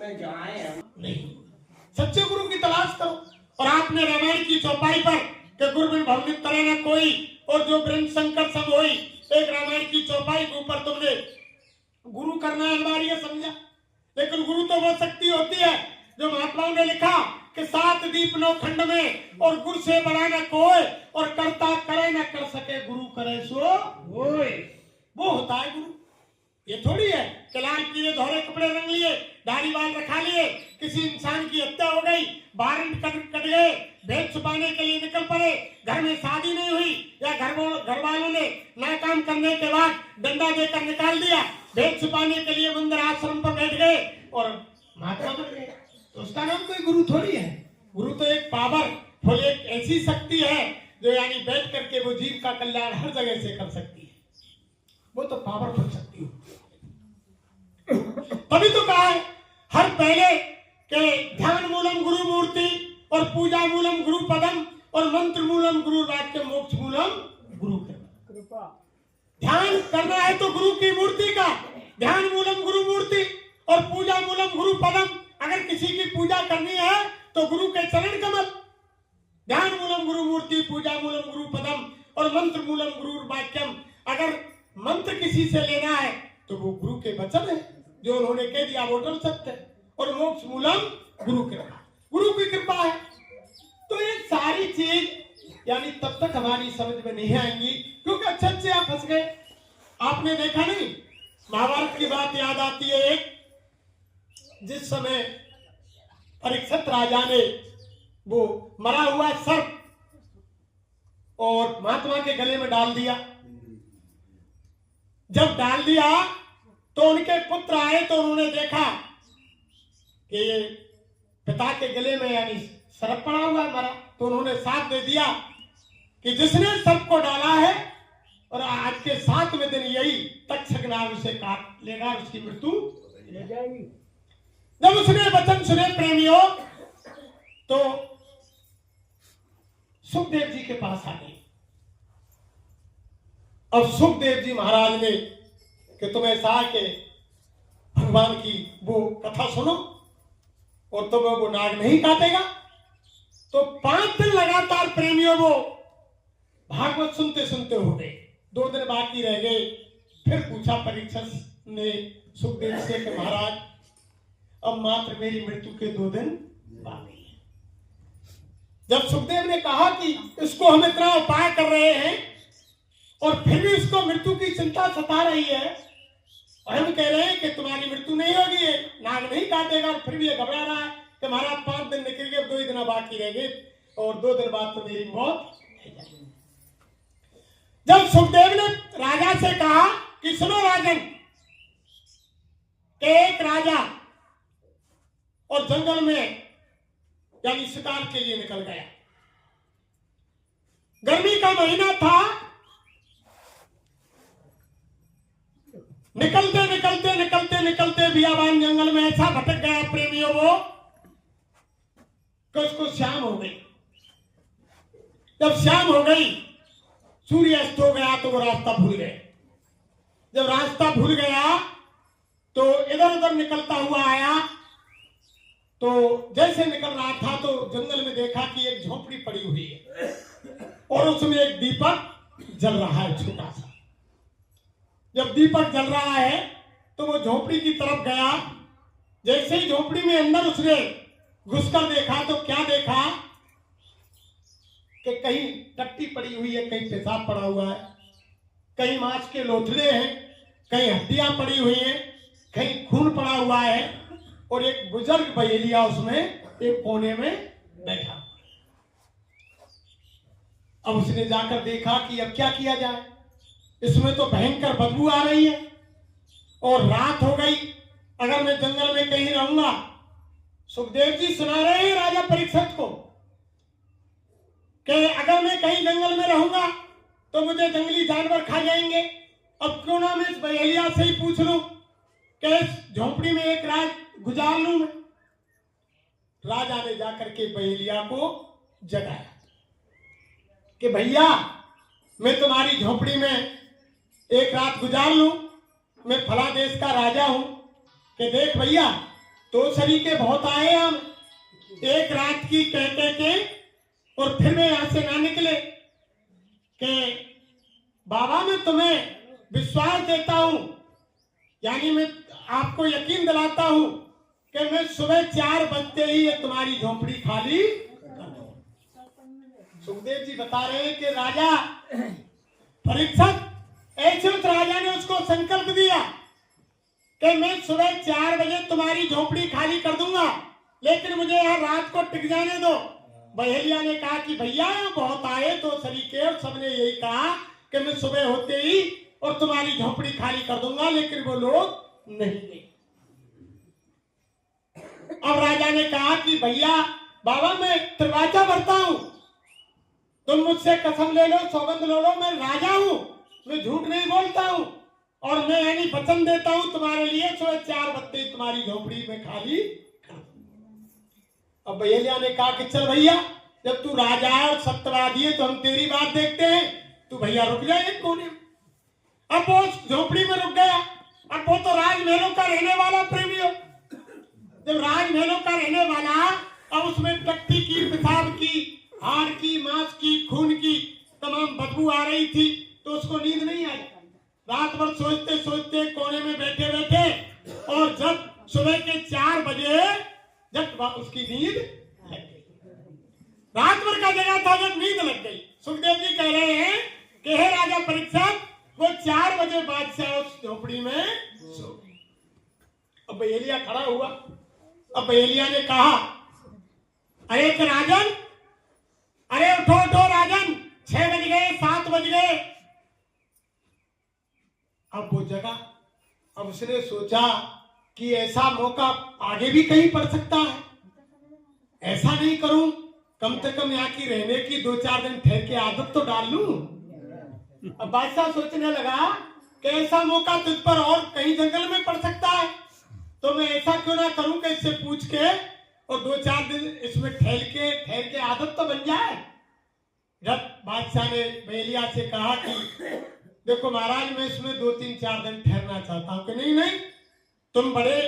में जाए हम नहीं, सच्चे गुरु की तलाश करो। और आपने रामायण की चौपाई पर कि गुरु बिन भवनित तरह न कोई और जो ब्रह्म शंकर सब होई, एक रामायण की चौपाई के ऊपर तुमने गुरु करना अनिवार्य समझा। लेकिन गुरु तो वो शक्ति होती है जो महात्माओं ने लिखा कि 7 दीप 9 खंड में, और गुरु से बड़ा न कोई, और करता करे न कर सके गुरु करे सो होय। वो होता है गुरु। ये थोड़ी है कि लाल पीले दोहरे कपड़े रंग लिए, दाढ़ी बाल रखा लिए, किसी इंसान की हत्या हो गई, वारंट कट गए, भेद छुपाने के लिए निकल पड़े, घर में शादी नहीं हुई या घर वालों ने नाकाम करने के बाद डंडा देकर निकाल दिया, भेद छुपाने के लिए मंदिर आश्रम पर बैठ गए और महात्मा बन गए, तो उसका नाम कोई गुरु थोड़ी है। गुरु तो एक पावरफुल, एक ऐसी शक्ति है जो यानी बैठ करके वो जीव का कल्याण हर जगह से कर सकती है। वो तो पावरफुल शक्ति हो। तभी तो कहा है हर पहले के ध्यान मूलम गुरु मूर्ति और पूजा मूलम गुरु पदम और मंत्र मूलम गुरु वाक्य मोक्ष मूलम गुरु कृपा। ध्यान करना है तो गुरु की मूर्ति का, ध्यान मूलम गुरु मूर्ति और पूजा मूलम गुरु पदम। अगर किसी की पूजा करनी है तो गुरु के चरण कमल, ध्यान मूलम गुरु मूर्ति, पूजा मूलम गुरु पदम और मंत्र मूलम गुरु वाक्यम। अगर मंत्र किसी से लेना है तो वो गुरु के वचन है जो उन्होंने कह दिया वो टल सकते, और मोक्ष मूलम गुरु कृपा, गुरु की कृपा है। तो ये सारी चीज यानी तब तक हमारी समझ में नहीं आएंगी क्योंकि अच्छे आप फंस गए। आपने देखा नहीं, महाभारत की बात याद आती है एक, जिस समय परीक्षित राजा ने वो मरा हुआ सर्प और महात्मा के गले में डाल दिया। जब डाल दिया तो उनके पुत्र आए तो उन्होंने देखा कि ये पिता के गले में यानी सर्प पड़ा हुआ मरा, तो उन्होंने साथ दे दिया कि जिसने सर्प को डाला है और आज के 7वें दिन यही तक्षक नाग उसे काट लेगा, उसकी मृत्यु ले जाएगी। जब उसने वचन सुने प्रेमियों तो सुखदेव जी के पास आ गए। अब सुखदेव जी महाराज ने कि तुम ऐसा के भगवान की वो कथा सुनो और तुम्हें वो नाग नहीं काटेगा। तो 5 दिन लगातार प्रेमियों वो भागवत सुनते सुनते हो गए। 2 दिन बाकी रह गए। फिर पूछा परीक्षित ने सुखदेव से कि महाराज अब मात्र मेरी मृत्यु के 2 दिन बाकी हैं। जब सुखदेव ने कहा कि इसको हम इतना उपाय कर रहे हैं और फिर भी उसको मृत्यु की चिंता सता रही है, और हम कह रहे हैं कि तुम्हारी मृत्यु नहीं होगी, ये नाग नहीं काटेगा, और फिर भी ये घबरा रहा है कि महाराज 5 दिन निकल गए, 2 ही दिन बाकी रह गए और 2 दिन बाद तो मेरी मौत है जाएगी। जब सुखदेव ने राजा से कहा कि सुनो राजन, कि एक राजा और जंगल में यानी शिकार के लिए निकल गया। गर्मी का महीना था। निकलते निकलते निकलते निकलते बियाबान जंगल में ऐसा भटक गया प्रेमियों वो कि उसको शाम हो गई। जब शाम हो गई, सूर्य अस्त हो गया तो वो रास्ता भूल गए। जब रास्ता भूल गया तो इधर उधर निकलता हुआ आया। तो जैसे निकल रहा था तो जंगल में देखा कि एक झोपड़ी पड़ी हुई है और उसमें एक दीपक जल रहा है छोटा सा। जब दीपक जल रहा है तो वो झोपड़ी की तरफ गया। जैसे ही झोपड़ी में अंदर उसने घुसकर देखा तो क्या देखा कि कहीं टट्टी पड़ी हुई है, कहीं पेशाब पड़ा हुआ है, कहीं मांस के लोथड़े हैं, कहीं हड्डियां पड़ी हुई हैं, कहीं खून पड़ा हुआ है, और एक बुजुर्ग बहेलिया उसमें एक कोने में बैठा। अब उसने जाकर देखा कि अब क्या किया जाए, इसमें तो भयंकर बदबू आ रही है और रात हो गई। अगर मैं जंगल में कहीं रहूंगा, सुखदेव जी सुना रहे हैं राजा परीक्षित को कि अगर मैं कहीं जंगल में रहूंगा तो मुझे जंगली जानवर खा जाएंगे। अब क्यों ना मैं इस बहेलिया से ही पूछ लूं कि इस झोंपड़ी में एक रात गुजार लूं मैं। राजा ने जाकर के बहेलिया को जगाया कि भैया मैं तुम्हारी झोंपड़ी में एक रात गुजार लूं, मैं फला देश का राजा हूं। कि देख भैया, तो सरीके बहुत आए हम, एक रात की कह के और फिर मैं यहां से ना निकले कि बाबा मैं तुम्हें विश्वास देता हूं, यानी मैं आपको यकीन दिलाता हूं कि मैं सुबह 4 बजते ही ये तुम्हारी झोपड़ी खाली कर दूंगा। सुखदेव जी बता रहे हैं कि राजा परीक्षित, ऐसे उस राजा ने उसको संकल्प दिया कि मैं सुबह 4 बजे तुम्हारी झोपड़ी खाली कर दूंगा, लेकिन मुझे यहाँ रात को टिक जाने दो। बहेलिया ने कहा कि भैया बहुत आए तो सरीके, और सबने यही कहा कि मैं सुबह होते ही और तुम्हारी झोपड़ी खाली कर दूंगा, लेकिन वो लोग नहीं गए। अब राजा ने कहा कि भैया बाबा मैं त्रिवाचा भरता हूं, तुम मुझसे कसम ले लो, सौगंध ले लो, मैं राजा हूं, मैं झूठ नहीं बोलता हूं, और मैं यानी वचन देता हूं तुम्हारे लिए सुबह 4 बजे तुम्हारी झोपड़ी में खाली। अब बहेलिया ने कहा कि चल भैया, जब तू राजा है और सत्यवादी है तो हम तेरी बात देखते हैं, तू भैया रुक जाए एक कोने में। अब वो झोपड़ी में रुक गया। अब वो तो राजमहलों का रहने वाला प्रेमी हो, जब राजमहलों का रहने वाला, अब उसमें टट्टी की, पेशाब की, हाड़ की, मांस की, खून की तमाम बदबू आ रही थी, तो उसको नींद नहीं आई। रात भर सोचते सोचते कोने में बैठे बैठे, और जब सुबह के 4 बजे जब उसकी नींद लग गई, रात भर का जगह था, जब नींद लग गई, सुखदेव जी कह रहे हैं कि हे राजा परीक्षित, वो 4 बजे बादशाह उस झोपड़ी में सो गए। अब बहेलिया खड़ा हुआ। अब बहेलिया ने कहा, अरे कि राजन, अरे उठो उठो राजन, 6 बज गए, 7 बज गए। अब वो जगह, अब उसने सोचा कि ऐसा मौका आगे भी कहीं पड़ सकता है, ऐसा नहीं करूं, कम से कम यहाँ की रहने की 2-4 दिन ठहर के आदत तो डाल लूं। अब बादशाह सोचने लगा कि ऐसा मौका तुझ पर और कहीं जंगल में पड़ सकता है, तो मैं ऐसा क्यों ना करूं कि इससे पूछ के और 2-4 दिन इसमें ठहर के आदत तो बन जाए। जब बादशाह ने बहेलिया से कहा कि देखो महाराज, मैं इसमें 2-3-4 दिन ठहरना चाहता हूं, कि नहीं नहीं, तुम बड़े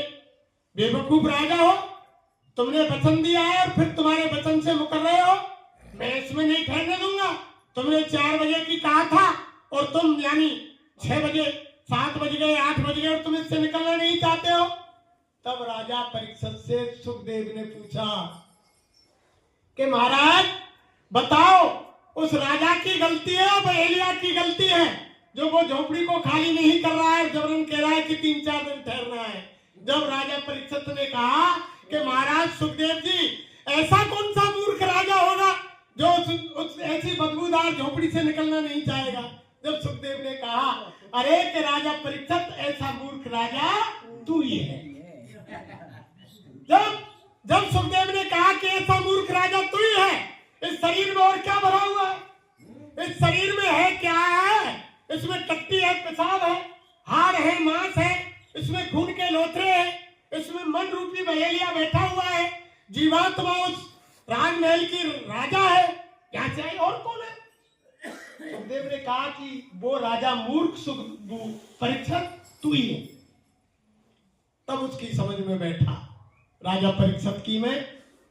बेवकूफ राजा हो, तुमने वचन दिया है और फिर तुम्हारे वचन से मुकर रहे हो, मैं इसमें नहीं ठहरने दूंगा। तुमने 4 बजे की कहा था और तुम यानी 6 बजे, 7 बज गए, 8 बज गए और तुम इससे निकलना नहीं चाहते हो। तब राजा परीक्षित से सुखदेव ने पूछा कि महाराज बताओ, उस राजा की गलती है और बहेलिया की गलती है जो वो झोपड़ी को खाली नहीं कर रहा है, जबरन कह रहा है कि 3-4 दिन ठहरना है। जब राजा परीक्षित ने कहा कि महाराज सुखदेव जी, ऐसा कौन सा मूर्ख राजा होगा जो उस ऐसी बदबूदार झोपड़ी से निकलना नहीं चाहेगा। जब सुखदेव ने कहा, अरे कि राजा परीक्षित, ऐसा मूर्ख राजा तू ही है। जब सुखदेव ने कहा कि ऐसा मूर्ख राजा तू ही है, इस शरीर में और क्या भरा हुआ है, इस शरीर में है क्या है, इसमें टट्टी है, पेशाब है, हाड़ है, मांस है, इसमें खून के लोथरे हैं, इसमें मन रूपी बहेलिया बैठा हुआ है, जीवात्मा उस राजमहल की राजा है, क्या चाहिए और कौन है। सुखदेव ने कहा कि वो राजा मूर्ख परीक्षित तू ही है। तब उसकी समझ में बैठा राजा परीक्षित की में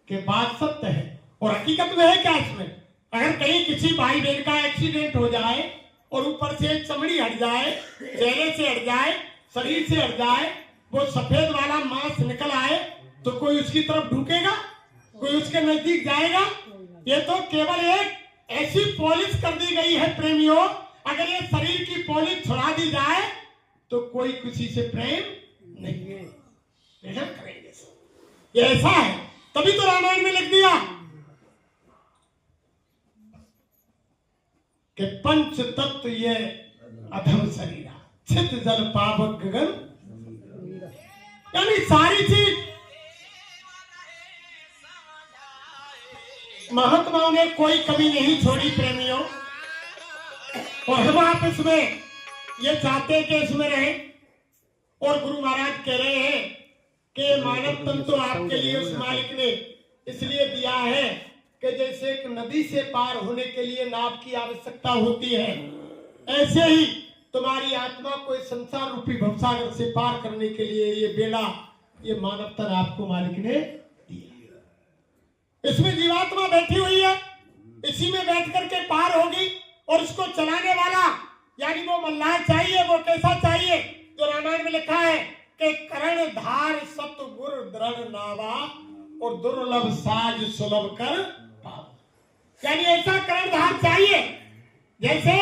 कि बात सत्य है, और हकीकत में है क्या इसमें, अगर कहीं किसी भाई बहन का एक्सीडेंट हो जाए और ऊपर से चमड़ी हट जाए, चेहरे से हट जाए, शरीर से हट जाए, वो सफेद वाला मांस निकल आए, तो कोई उसकी तरफ ढूकेगा, कोई उसके नजदीक जाएगा। ये तो केवल एक ऐसी पॉलिश कर दी गई है प्रेमियों, अगर ये शरीर की पॉलिश छुड़ा दी जाए तो कोई किसी से प्रेम नहीं है, करेंगे। ये ऐसा है, तभी तो रामायण में लिख दिया कि पंच तत्व ये अधम शरीरा, छित जल पावक गगन, यानी सारी चीज महात्माओं ने कोई कमी नहीं छोड़ी प्रेमियों, और हम आप इसमें ये चाहते कि इसमें रहे। और गुरु महाराज कह रहे हैं कि मानव तन तो आपके लिए उस मालिक ने इसलिए दिया है कि जैसे एक नदी से पार होने के लिए नाव की आवश्यकता होती है, ऐसे ही तुम्हारी आत्मा को इस संसार रूपी भवसागर से पार करने के लिए ये बेड़ा ये मानव तन आपको मालिक ने दिया। इसमें जीवात्मा बैठी हुई है, इसी में बैठ करके पार होगी। और इसको चलाने वाला यानी वो मल्लाह चाहिए। वो कैसा चाहिए? जो रामायण में लिखा है कि करण धार सतगुर दृढ़ नावा और दुर्लभ साज सुलभ कर पावा। यानी ऐसा करण धार चाहिए जैसे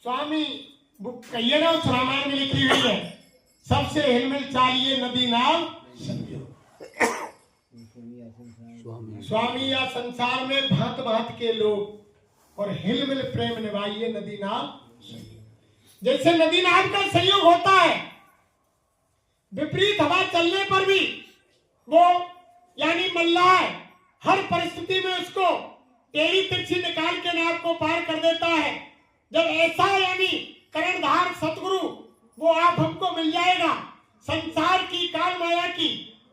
स्वामी बुक कहिए ना, उस रामायण में लिखी हुई है, सबसे हिलमिल चालिए नदी नाव संजो। स्वामी या संसार में भांत भांत के लोग और हिलमिल प्रेम निभाइए नदी नाव संजो। जैसे नदी नाव का संयोग होता है, विपरीत हवा चलने पर भी वो यानी मल्लाह हर परिस्थिति में उसको टेढ़ी तिरछी निकाल के नाव को पार कर देता है। जब ऐसा यानी करणधार सतगुरु वो आप हमको मिल जाएगा, संसार की काल माया की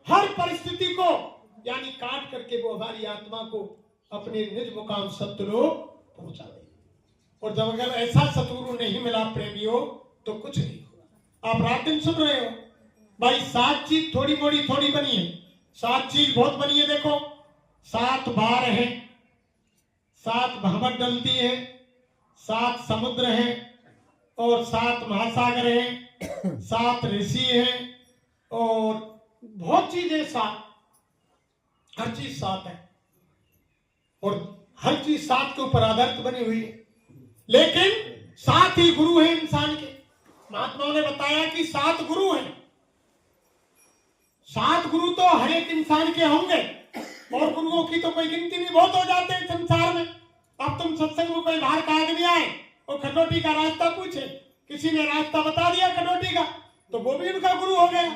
हर परिस्थिति को यानी काट करके वो हमारी आत्मा को अपने निज मुकाम सतलोक पहुंचा देगा। और जब अगर ऐसा सतगुरु नहीं मिला प्रेमियों तो कुछ नहीं होगा। आप रात दिन सुन रहे हो भाई, 7 चीज थोड़ी मोड़ी थोड़ी बनी है, 7 चीज बहुत बनी है। देखो 7 बार है, 7 भंवर डलती है, 7 समुद्र है और 7 महासागर है, 7 ऋषि है और बहुत चीजें 7, हर चीज 7 है और हर चीज 7 के ऊपर आधारित बनी हुई है। लेकिन 7 ही गुरु हैं इंसान के। महात्माओं ने बताया कि 7 गुरु हैं। 7 गुरु तो हर एक इंसान के होंगे और गुरुओं की तो कोई गिनती नहीं, बहुत हो जाते हैं संसार में। अब तुम सत्संग में कोई बाहर का आदमी आए और खटोटी का रास्ता पूछे, किसी ने रास्ता बता दिया खटोटी का, तो वो भी उनका गुरु हो गया।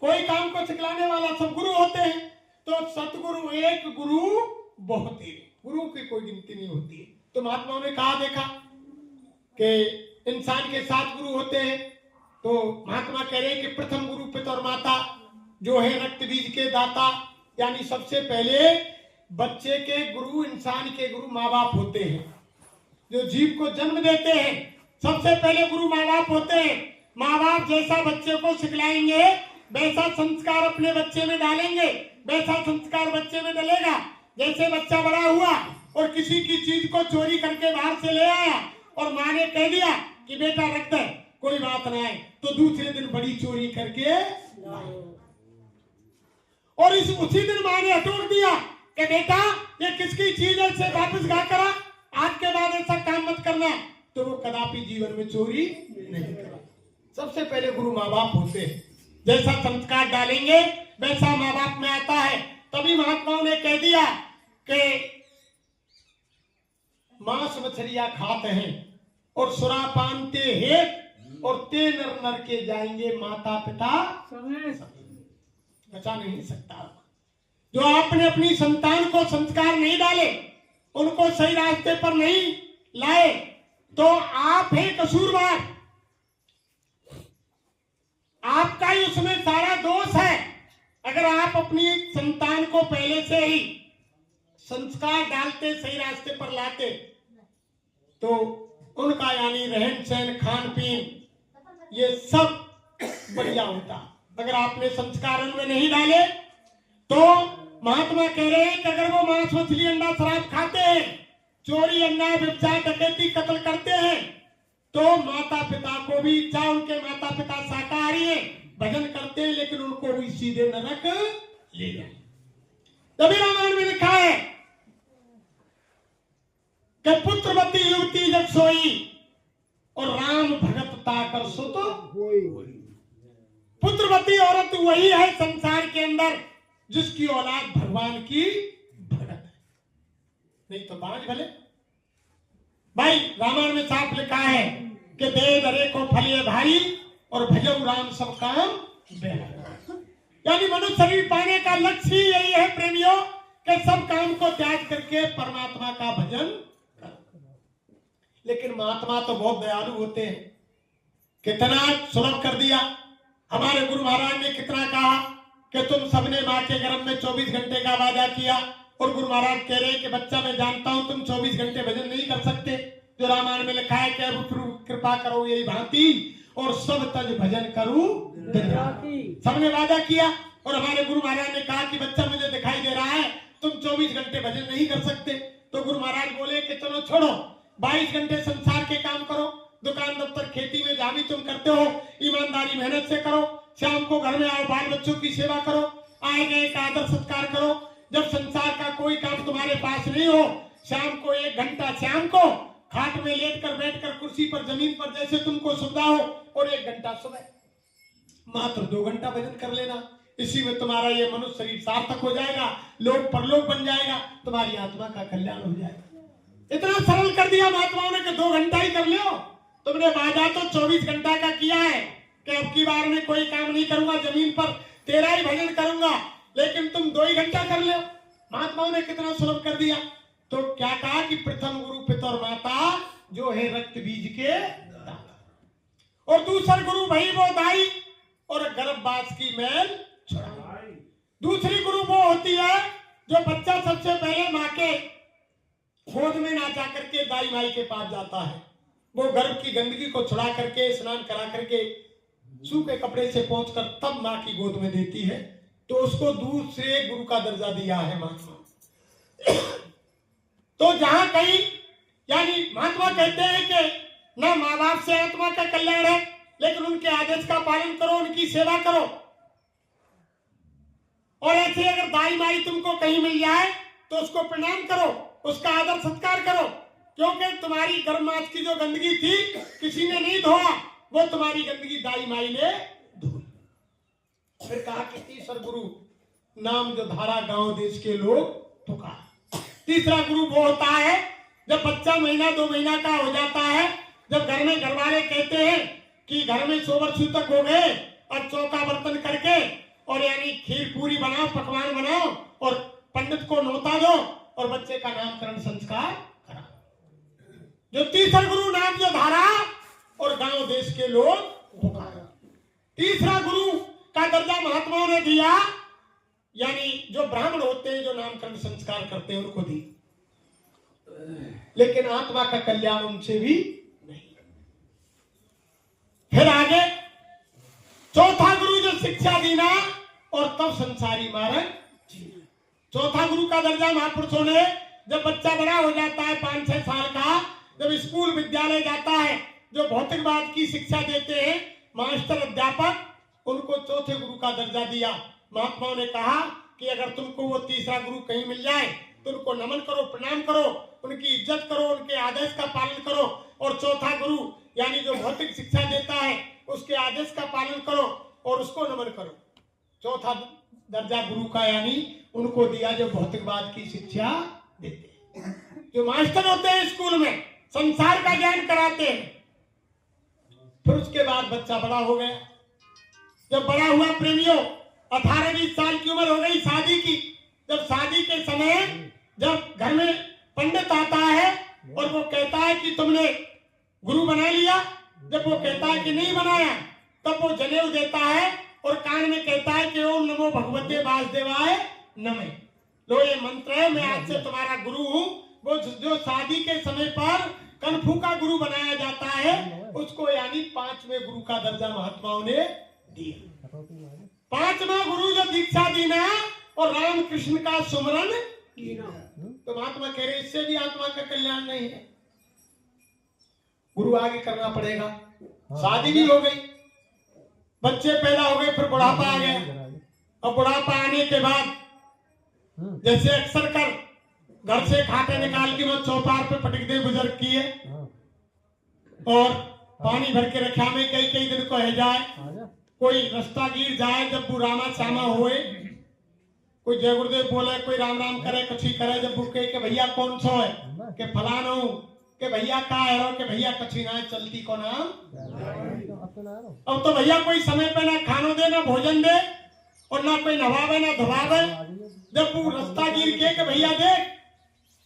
कोई काम को सिखलाने वाला सब गुरु होते हैं। तो सतगुरु एक, गुरु बहुत ही, गुरु की कोई गिनती नहीं होती है। तो महात्माओं ने कहा देखा कि इंसान के 7 गुरु होते हैं। तो महात्मा कह रहे हैं कि प्रथम गुरु पिता और माता जो है रक्त बीज के दाता, यानी सबसे पहले बच्चे के गुरु, इंसान के गुरु माँ बाप होते हैं। जो जीव को जन्म देते हैं सबसे पहले गुरु माँ बाप होते हैं। माँ बाप जैसा बच्चे को सिखलाएंगे वैसा संस्कार अपने बच्चे में डालेंगे, वैसा संस्कार बच्चे में डलेगा। जैसे बच्चा बड़ा हुआ और किसी की चीज को चोरी करके बाहर से ले आया और माँ ने कह दिया कि बेटा रख दे, कोई बात ना है, तो दूसरे दिन बड़ी चोरी करके और उसी दिन माँ ने हटोर दिया कि बेटा ये किसकी चीज है, इसे वापस गा करा, आज के बाद ऐसा काम मत करना। तो वो कदापि जीवन में चोरी नहीं करा। सबसे पहले गुरु माँ बाप होते हैं। जैसा संस्कार डालेंगे वैसा माँ बाप में आता है। तभी महात्माओं ने कह दिया कि मांस मछलियां खाते हैं और सुरापान ते हेत और ते नर नर के जाएंगे माता पिता बचा नहीं सकता। जो आपने अपनी संतान को संस्कार नहीं डाले, उनको सही रास्ते पर नहीं लाए, तो आप हैं कसूरवार, आपका ही उसमें सारा दोष है। अगर आप अपनी संतान को पहले से ही संस्कार डालते, सही रास्ते पर लाते, तो उनका यानी रहन सहन खान पीन ये सब बढ़िया होता। अगर आपने संस्कार उनमें नहीं डाले तो महात्मा कह रहे हैं कि अगर वो मांस मछली अंडा शराब खाते हैं, चोरी अन्याय व्यभिचार डकैती कत्ल करते हैं, तो माता पिता को भी, चाहे उनके माता पिता शाकाहारी हैं, भजन करते हैं, लेकिन उनको भी सीधे नरक ले जाए। तभी रामायण में लिखा है कि पुत्रवती युवती जब सोई और राम भगत ताकर सुत होई। पुत्रवती औरत वही है संसार के अंदर जिसकी औलाद भगवान की भगत है, नहीं तो बाज भले। भाई रामायण में साफ लिखा है कि दे दरे को फलिए भाई और भजऊ राम सब काम बेहाई। यानी मनुष्य शरीर पाने का लक्ष्य ही यही है प्रेमियों कि सब काम को त्याग करके परमात्मा का भजन कर। लेकिन महात्मा तो बहुत दयालु होते हैं, कितना सुलभ कर दिया। हमारे गुरु महाराज ने कितना कहा कि तुम सबने माँ के गर्भ में 24 घंटे का वादा किया, और गुरु महाराज कह रहे हैं कि बच्चा मैं जानता हूं तुम 24 घंटे भजन नहीं कर सकते। जो रामायण में लिखा है कि अब कृपा करो यही भांति और सब तज भजन करूं दिन रात। सबने वादा किया और हमारे गुरु महाराज ने कहा कि बच्चा मुझे दिखाई दे रहा है तुम 24 घंटे भजन नहीं कर सकते। तो गुरु महाराज बोले कि चलो छोड़ो, 22 घंटे संसार के काम करो, दुकान दफ्तर खेती में जहां भी तुम करते हो ईमानदारी मेहनत से करो, शाम को घर में आओ, बाल बच्चों की सेवा करो, आए गए का आदर सत्कार करो। जब संसार का कोई काम तुम्हारे पास नहीं हो, शाम को 1 घंटा शाम को खाट में लेटकर बैठकर कुर्सी पर जमीन पर जैसे तुमको सुविधा हो, और 1 घंटा सुबह, मात्र 2 घंटा भजन कर लेना। इसी में तुम्हारा ये मनुष्य शरीर सार्थक हो जाएगा, लोक परलोक बन जाएगा, तुम्हारी आत्मा का कल्याण हो जाएगा। इतना सरल कर दिया महात्माओं ने कि 2 घंटा ही कर लो। तुमने वादा तो 24 घंटा का किया है कि अब की बार में कोई काम नहीं करूंगा, जमीन पर तेरा ही भजन करूंगा, लेकिन तुम 2 ही घंटा कर लो। महात्माओं ने कितना सुलभ कर दिया। तो क्या कहा कि प्रथम गुरु पिता और माता जो है रक्त बीज के दाता, और दूसरा गुरु भई वो दाई और गर्भवास की मैल छुड़ाई। दूसरी गुरु वो होती है जो बच्चा सबसे पहले माँ के गोद में ना जा करके दाई माई के पास जाता है, वो गर्भ की गंदगी को छुड़ा करके स्नान करा करके सूखे कपड़े से पहुंचकर तब माँ की गोद में देती है, तो उसको दूसरे गुरु का दर्जा दिया है महात्मा। तो जहां कहीं यानी महात्मा कहते हैं कि ना माँ बाप से आत्मा का कल्याण है, लेकिन उनके आदेश का पालन करो, उनकी सेवा करो। और ऐसे अगर दाई माई तुमको कहीं मिल जाए तो उसको प्रणाम करो, उसका आदर सत्कार करो, क्योंकि तुम्हारी गर्भमास की जो गंदगी थी किसी ने नहीं धोया, वो तुम्हारी गंदगी दाई माई ने धोई। फिर कहा कि तीसरा गुरु नाम जो धारा गांव देश के लोग पुकार। तीसरा गुरु वो होता है जब बच्चा महीना 2 महीना का हो जाता है, जब घर में घरवाले कहते हैं कि घर में सोबर सूतक हो गए और चौका बर्तन करके और यानी खीर पूरी बनाओ, पकवान बनाओ और पंडित को नौता दो और बच्चे का नामकरण संस्कार कराओ। जो तीसरा गुरु नाम जो धारा और गांव देश के लोग पुकारा। तीसरा गुरु का दर्जा महात्माओं ने दिया, यानी जो ब्राह्मण होते हैं जो नामकरण संस्कार करते हैं उनको दी, लेकिन आत्मा का कल्याण उनसे भी नहीं। फिर आगे चौथा गुरु जो शिक्षा देना और तब संसारी मार्ग जीना। चौथा गुरु का दर्जा महापुरुषों ने, जब बच्चा बड़ा हो जाता है 5-6 साल का, जब स्कूल विद्यालय जाता है, जो भौतिकवाद की शिक्षा देते हैं मास्टर अध्यापक, उनको चौथे गुरु का दर्जा दिया। महात्माओं ने कहा कि अगर तुमको वो तीसरा गुरु कहीं मिल जाए तो उनको नमन करो, प्रणाम करो, उनकी इज्जत करो, उनके आदेश का पालन करो। और चौथा गुरु यानी जो भौतिक शिक्षा देता है उसके आदेश का पालन करो और उसको नमन करो। चौथा दर्जा गुरु का यानी उनको दिया जो भौतिकवाद की शिक्षा देते हैं, जो मास्टर होते हैं स्कूल में संसार का ज्ञान कराते हैं। फिर उसके बाद बच्चा बड़ा हो गया। जब बड़ा हुआ प्रेमियों, 18-20 साल की उम्र हो गई शादी की। जब शादी के समय जब घर में पंडित आता है और वो कहता है कि तुमने गुरु बना लिया, जब वो कहता है कि नहीं बनाया, तब वो जनेऊ देता है और कान में कहता है कि ओम नमो भगवते वासुदेवाय नमः। लो ये मंत्र है, मैं आज से तुम्हारा गुरु हूँ। वो जो शादी के समय पर कनफू का गुरु बनाया जाता है उसको यानी 5वें गुरु का दर्जा महात्माओं ने दिया। 5वां गुरु जो दीक्षा दीना और राम कृष्ण का सुमरन कीना। तो महात्मा कह रहे इससे भी आत्मा का कल्याण नहीं है, गुरु आगे करना पड़ेगा। शादी भी हो गई, बच्चे पैदा हो गए, फिर बुढ़ापा आ गया। और बुढ़ापा आने के बाद जैसे अक्सर कर घर से खाते निकाल के वो चौपार पे पटक दे बुजुर्ग किए और पानी भर के रखा में कई दिन को है जाए, कोई रास्ता गिर जाए, जब वो रामा श्यामा होए, कोई जय गुरुदेव बोले, कोई राम राम करे, कुछ ही करे, जब वो कहे कि भैया कौन सो है के फलाना हूं, के भैया का है, के भैया कछी ना चलती को नाम। अब तो भैया कोई समय पे ना खानो दे ना भोजन दे और ना कोई नवावे ना धवावे। जब वो रास्ता गिर के भैया देख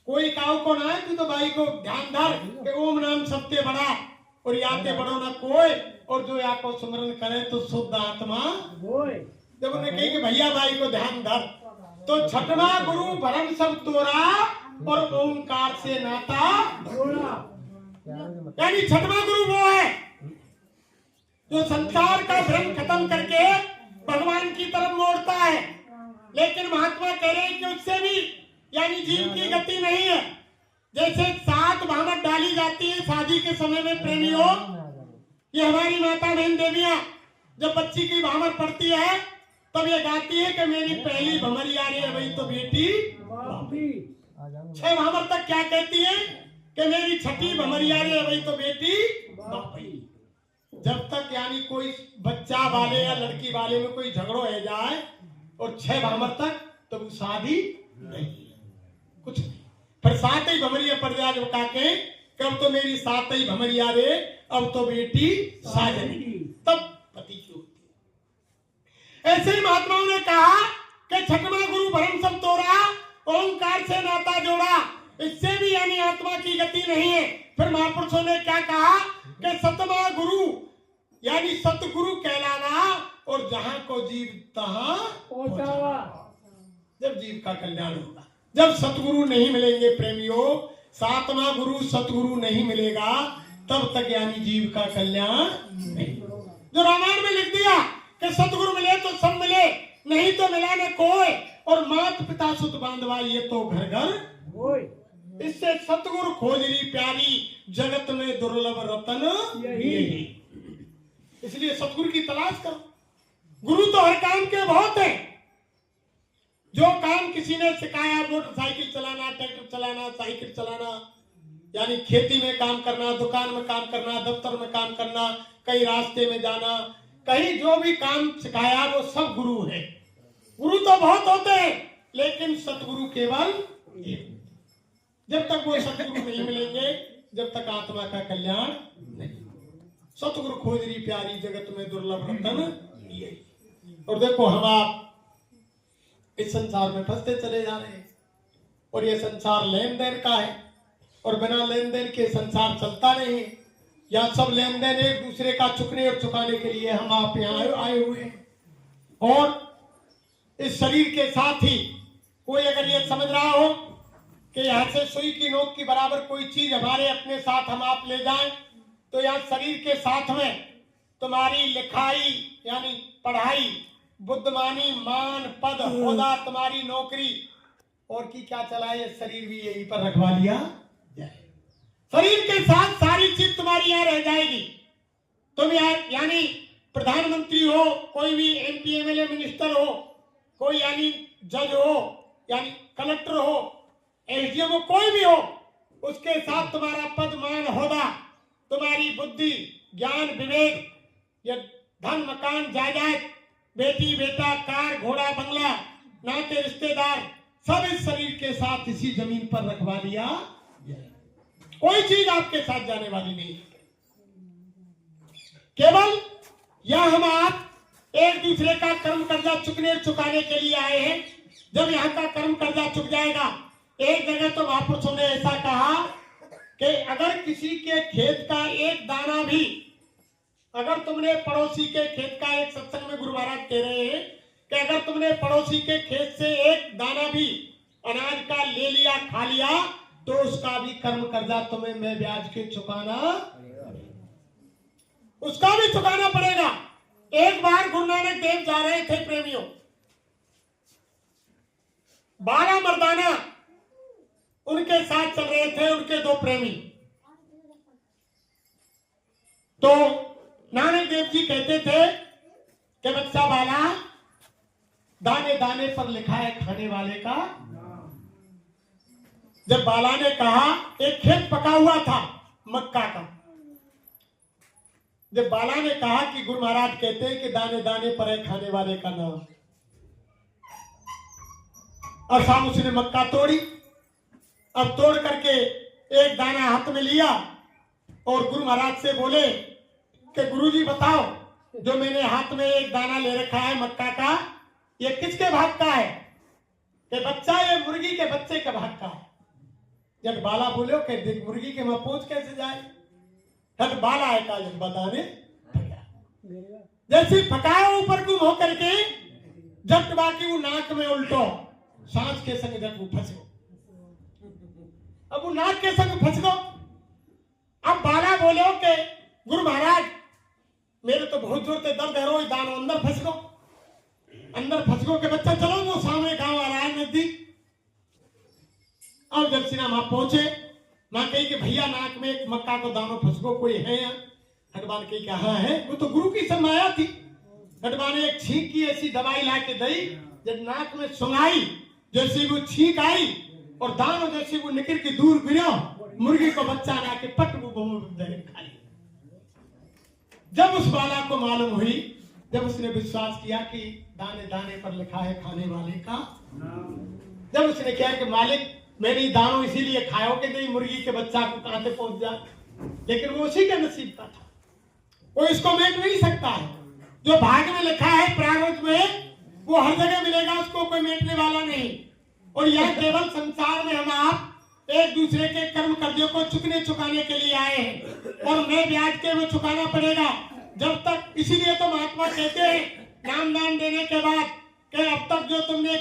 कोई काऊ को ना है तो भाई को ध्यान धर के ओम नाम सबसे बड़ा और याते बड़ो ना कोई, और जो या को सुमरन करे तो शुद्ध आत्मा। जब उन्हें कही कि भैया भाई को ध्यान धर, तो 6वां गुरु भरम सब तोरा और ओंकार से नाता जोड़ा। यानी 6वां गुरु वो है जो संसार का भ्रम खत्म करके लेकिन महात्मा कह रहे हैं कि उससे भी यानी जीव की गति नहीं है। जैसे 7 भामट डाली जाती है शादी के समय में प्रेमियों, ये हमारी माता बहन देवियां जब बच्ची की भामर पड़ती है तब ये गाती है कि मेरी पहली भमरिया रे वही तो बेटी। 6 भामर तक क्या कहती है कि मेरी छठी भमरिया रे वही तो बेटी। जब तक यानी कोई बच्चा वाले या लड़की वाले में कोई झगड़ो हो जाए और 6 भामर तक तो वो शादी नहीं, कुछ नहीं। फिर 7 ही भमरिया पड़ जाए जो काके कब तो मेरी 7 ही भमरिया रे अब तो बेटी साजनी, तब पति की होती है। ऐसे ही महात्माओं ने कहा कि छठवां गुरु भरम सब तोड़ा, ओंकार से नाता जोड़ा, इससे भी यानी आत्मा की गति नहीं है। फिर महापुरुषों ने क्या कहा कि 7वां गुरु यानी सतगुरु कहलाना और जहां को जीव तहां पहुंचावा। जब जीव का कल्याण होगा, जब सतगुरु नहीं मिलेंगे प्रेमियों, 7वां गुरु सतगुरु नहीं मिलेगा तब तक यानी जीव का कल्याण नहीं। जो रामायण में लिख दिया कि सतगुरु मिले तो सब मिले, नहीं तो मिला न कोई, और मात पिता सुत बांधवा ये तो घर घर। इससे सतगुरु खोजरी प्यारी, जगत में दुर्लभ रतन यही। इसलिए सतगुरु की तलाश करो। गुरु तो हर काम के बहुत है। जो काम किसी ने सिखाया, मोटरसाइकिल चलाना, ट्रैक्टर चलाना, साइकिल चलाना, यानी खेती में काम करना, दुकान में काम करना, दफ्तर में काम करना, कहीं रास्ते में जाना, कहीं जो भी काम सिखाया वो सब गुरु है। गुरु तो बहुत होते हैं लेकिन सतगुरु केवल एक। जब तक वो सतगुरु नहीं मिलेंगे जब तक आत्मा का कल्याण नहीं। सतगुरु खोजरी प्यारी, जगत में दुर्लभ रतन ये। और देखो हम आप इस संसार में फंसते चले जा रहे हैं, और ये संसार लेन देन का है, और बिना लेन देन के संसार चलता नहीं है। या सब लेन देन एक दूसरे का चुकने और चुकाने के लिए हम आप यहाँ आए हुए हैं। और इस शरीर के साथ ही कोई अगर ये समझ रहा हो कि यहाँ से सुई की नोक की बराबर कोई चीज हमारे अपने साथ हम आप ले जाएं, तो यहाँ शरीर के साथ में तुम्हारी लिखाई यानी पढ़ाई, बुद्धिमानी, मान, पद, होदा, तुम्हारी नौकरी और की क्या चला, ये शरीर भी यहीं पर रखवा लिया जाए। शरीर के साथ सारी चीज तुम्हारी यहाँ रह जाएगी। तुम यानी प्रधानमंत्री हो, कोई भी MP MLA मिनिस्टर हो, कोई यानी जज हो, यानी कलेक्टर हो, SDM हो, कोई भी हो, उसके साथ तुम्हारा पद, मान, होदा, तुम्हारी बुद्धि, ज्ञान, विवेक, ये धन, मकान, जायदाद, बेटी, बेटा, कार, घोड़ा, बंगला, नाते, रिश्तेदार, सब इस शरीर के साथ इसी जमीन पर रखवा लिया जाए। कोई चीज आपके साथ जाने वाली नहीं है। केवल यह हम आप एक दूसरे का कर्म कर्जा चुकने चुकाने के लिए आए हैं। जब यहाँ का कर्म कर्जा चुक जाएगा, एक जगह तो महापुरुषों ने ऐसा कहा कि अगर किसी के खेत का एक दाना भी, अगर तुमने पड़ोसी के खेत का, एक सत्संग में गुरु महाराज कह रहे हैं कि अगर तुमने पड़ोसी के खेत से एक दाना भी अनाज का ले लिया, खा लिया, तो उसका भी कर्म कर्जा तुम्हें मैं ब्याज के चुकाना, उसका भी चुकाना पड़ेगा। एक बार गुरु नानक देव जा रहे थे प्रेमियों, 12 मर्दाना उनके साथ चल रहे थे, उनके 2 प्रेमी। तो नानक देव जी कहते थे कि बच्चा बाला, दाने दाने पर लिखा है खाने वाले का। जब बाला ने कहा, एक खेत पका हुआ था मक्का का, जब बाला ने कहा कि गुरु महाराज कहते हैं कि दाने दाने पर है खाने वाले का नाम, और शाम उसने मक्का तोड़ी। अब तोड़ करके एक दाना हाथ में लिया और गुरु महाराज से बोले कि गुरुजी बताओ, जो मैंने हाथ में एक दाना ले रखा है मक्का का, ये किसके भाग का है? कि बच्चा, ये मुर्गी के बच्चे के भाग का है। जब बाला बोलो कि मुर्गी के में पहुंच कैसे जाए, तब बाला है का जब बताने जैसे फटाया ऊपर गुम होकर के, जब बाकी वो नाक में उल्टो, सांस के संग जब वो फंस गो, अब वो नाक के संग फंस गो। अब बाला बोलो कि गुरु महाराज मेरे तो बहुत जोर से दर्द है, रो दानो अंदर फंस गो, अंदर फंस गो के बच्चा चलो वो सामने और जब सिन्हा वहां पहुंचे, मां कही कि भैया नाक में एक मक्का को दानो फंसको कोई है यहाँ? हनुमान कही कहा है, वो तो गुरु की समाया थी। हनुमान ने एक छींक की ऐसी दवाई ला के दी, जब नाक में सुंघाई, जैसे वो छींक आई और दानो जैसे वो निकल के दूर गिरा, मुर्गी को बच्चा ला के पट वो खाई। जब उस बाला को मालूम हुई, जब उसने विश्वास किया कि दाने दाने पर लिखा है खाने वाले का, जब उसने कहा कि मालिक मैंने दानों इसीलिए खाओ कि नहीं मुर्गी के बच्चा को कहां से पहुंच जाए, लेकिन वो उसी के नसीब का था, वो इसको मिट नहीं सकता है। जो भाग में लिखा है प्रारब्ध में, वो हर जगह मिलेगा, उसको कोई मिटने वाला नहीं। और यह केवल संसार में हम आप एक दूसरे के कर्म कर्जों को चुकाने के लिए आए हैं, और मैं ब्याज के वो चुकाना पड़ेगा जब तक। इसीलिए तो महात्मा कहते हैं नाम दान देने के बाद कि अब तक जो तुमने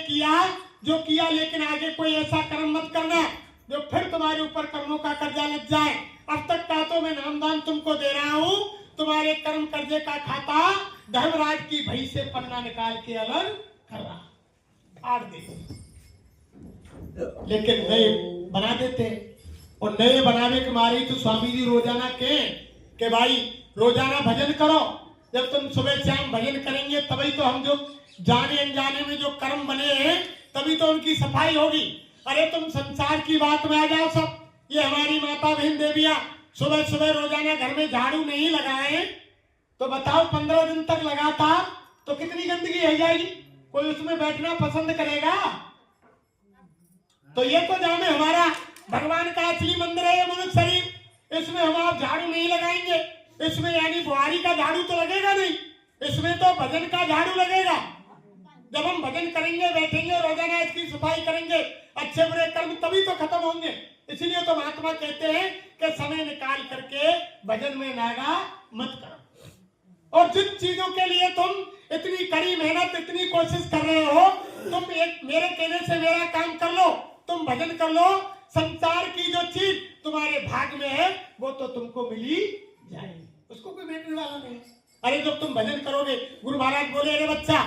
जो किया, लेकिन आगे कोई ऐसा कर्म मत करना जो फिर तुम्हारे ऊपर कर्मों का कर्जा लग जाए। अब तक का तो मैं नाम दान तुमको दे रहा हूं, तुम्हारे कर्म कर्जे का खाता धर्मराज की भई से पन्ना निकाल के अलग कर रहा, फाड़ दे। लेकिन नए बना देते, और नए बनाने के मारे तो स्वामी जी रोजाना के भाई रोजाना भजन करो। जब तुम सुबह शाम भजन करेंगे तभी तो हम जो जाने अनजाने में जो कर्म बने हैं तभी तो उनकी सफाई होगी। अरे तुम संसार की बात में आ जाओ सब। ये हमारी माता बहन देवियां सुबह सुबह रोजाना घर में झाड़ू नहीं लगाए तो बताओ 15 दिन तक लगातार तो कितनी गंदगी रह जाएगी, कोई उसमें बैठना पसंद करेगा? तो ये तो जाने हमारा भगवान का असली मंदिर है, मनुष्य शरीर। इसमें हम आप झाड़ू नहीं लगाएंगे, इसमें यानी बुहारी का झाड़ू तो लगेगा नहीं, इसमें तो भजन का झाड़ू लगेगा। जब हम भजन करेंगे, बैठेंगे, रोजाना इसकी सफाई करेंगे, अच्छे बुरे कर्म तभी तो खत्म होंगे। इसीलिए तो महात्मा कहते हैं कि समय निकाल करके भजन में नागा मत करो। और जिन चीजों के लिए तुम इतनी कड़ी मेहनत, इतनी कोशिश कर रहे हो, तुम एक मेरे कहने से मेरा काम कर लो, तुम भजन कर लो, संसार की जो चीज तुम्हारे भाग में है वो तो तुमको मिली जाएगी, उसको कोई मिटने वाला नहीं। अरे जब तुम भजन करोगे, गुरु महाराज बोले अरे बच्चा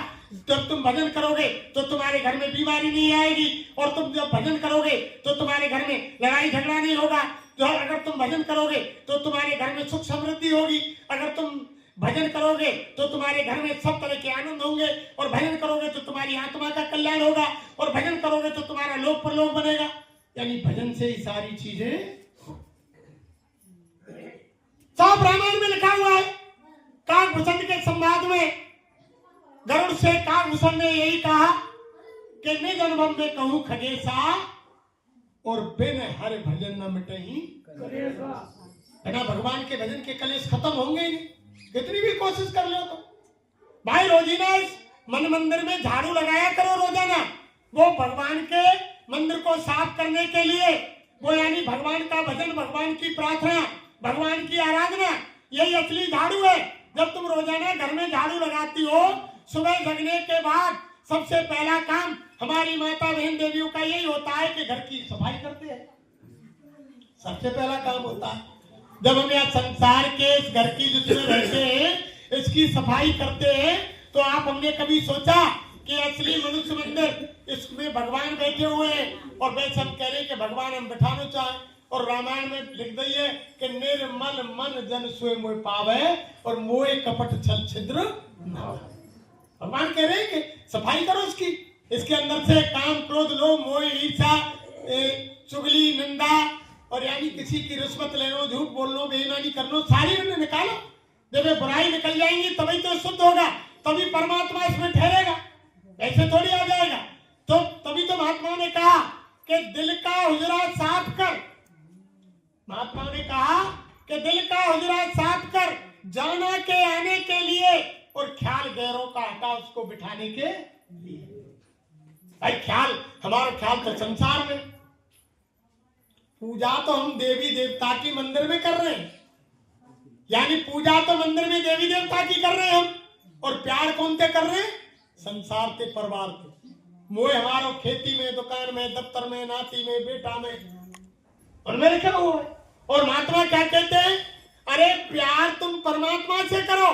जब तुम भजन करोगे तो तुम्हारे घर में बीमारी नहीं आएगी, और तुम जब भजन करोगे तो तुम्हारे घर में लड़ाई झगड़ा नहीं होगा। जो अगर तुम भजन करोगे तो तुम्हारे घर में सुख समृद्धि होगी, अगर तुम भजन करोगे तो तुम्हारे घर में सब तरह के आनंद होंगे, और भजन करोगे तो तुम्हारी आत्मा का कल्याण होगा, और भजन करोगे तो तुम्हारा लोक परलोक बनेगा। यानी भजन से ही सारी चीजें सब रामायण में लिखा हुआ है। काकभूषण के संवाद में गरुड़ से काकभूषण ने यही कहा कि निज अनुभव में कहूं खगेशा, और बिन हर भजन न मिटही कलेशा। बिना भगवान के भजन के कलेश खत्म होंगे ही नहीं, कितनी भी कोशिश कर लो तो। भाई रोजीना इस मन मंदिर में झाड़ू लगाया करो रोजाना, वो भगवान के मंदिर को साफ करने के लिए, वो यानी भगवान का भजन, भगवान की प्रार्थना, भगवान की आराधना, यही असली झाड़ू है। जब तुम रोजाना घर में झाड़ू लगाती हो, सुबह जगने के बाद सबसे पहला काम हमारी माता बहन देवियों का यही होता है कि घर की सफाई करते हैं, सबसे पहला काम होता है। जब हम यहाँ संसार के इस घर की जिसमें रहते हैं इसकी सफाई करते हैं, तो आप हमने कभी सोचा कि असली मनुष्य मंदिर इसमें भगवान बैठे हुए हैं, और वैसे हम कह रहे हैं कि भगवान हम बिठाना चाहें, और रामायण में लिख दिए कि निर्मल मन जन सोए मोह पावे, और मोह कपट छल छिद्र न। भगवान कह रहे हैं कि सफाई करो उसकी, इसके अंदर से काम क्रोध लोभ मोह ईर्ष्या चुगली निंदा, और यानी किसी की रिश्वत लेनो, झूठ बोलनो, बेईमानी करनो, सारी उन्हें निकालो। जब ये बुराई निकल जाएंगी तभी तो शुद्ध होगा, तभी परमात्मा इसमें ठहरेगा, ऐसे थोड़ी आ जाएगा। तो तभी तो महात्मा ने कहा कि दिल का हुजरा साफ कर, महात्मा ने कहा कि दिल का हुजरा साफ कर, जाना के आने के लिए, और ख्याल गैरों का हटा उसको बिठाने के लिए। भाई ख्याल, हमारा ख्याल तो संसार में, पूजा तो हम देवी देवता की मंदिर में कर रहे हैं, यानी पूजा तो मंदिर में देवी देवता की कर रहे हैं हम, और प्यार कौन से कर रहे हैं? संसार के, परिवार के। मोह हमारा खेती में, दुकान में, दफ्तर में, नाती में, बेटा में, उनमें लिखा हुआ है। और महात्मा क्या कहते हैं? अरे प्यार तुम परमात्मा से करो,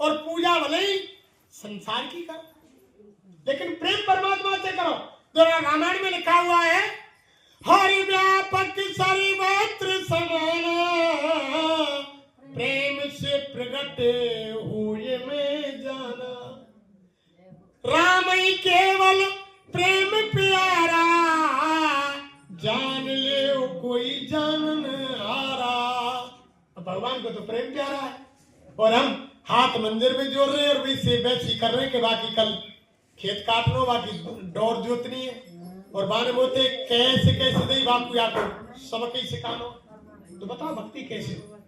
और पूजा भले ही संसार की करो, लेकिन प्रेम परमात्मा से करो। तो रामायण में लिखा हुआ है हर व्यापक सर्वत्र समाना, प्रेम से प्रकट हुए में जाना। राम ही केवल प्रेम प्यारा, जान ले कोई जानन हारा। भगवान को तो प्रेम प्यारा है, और हम हाथ मंदिर में जोड़ रहे हैं और वैसे वैसी कर रहे हैं कि बाकी कल खेत काटनो, बाकी डोर जोतनी है, और बाने बोते कैसे कैसे दे बापू या को सबक ही सिखानो। तो बताओ भक्ति कैसे हो?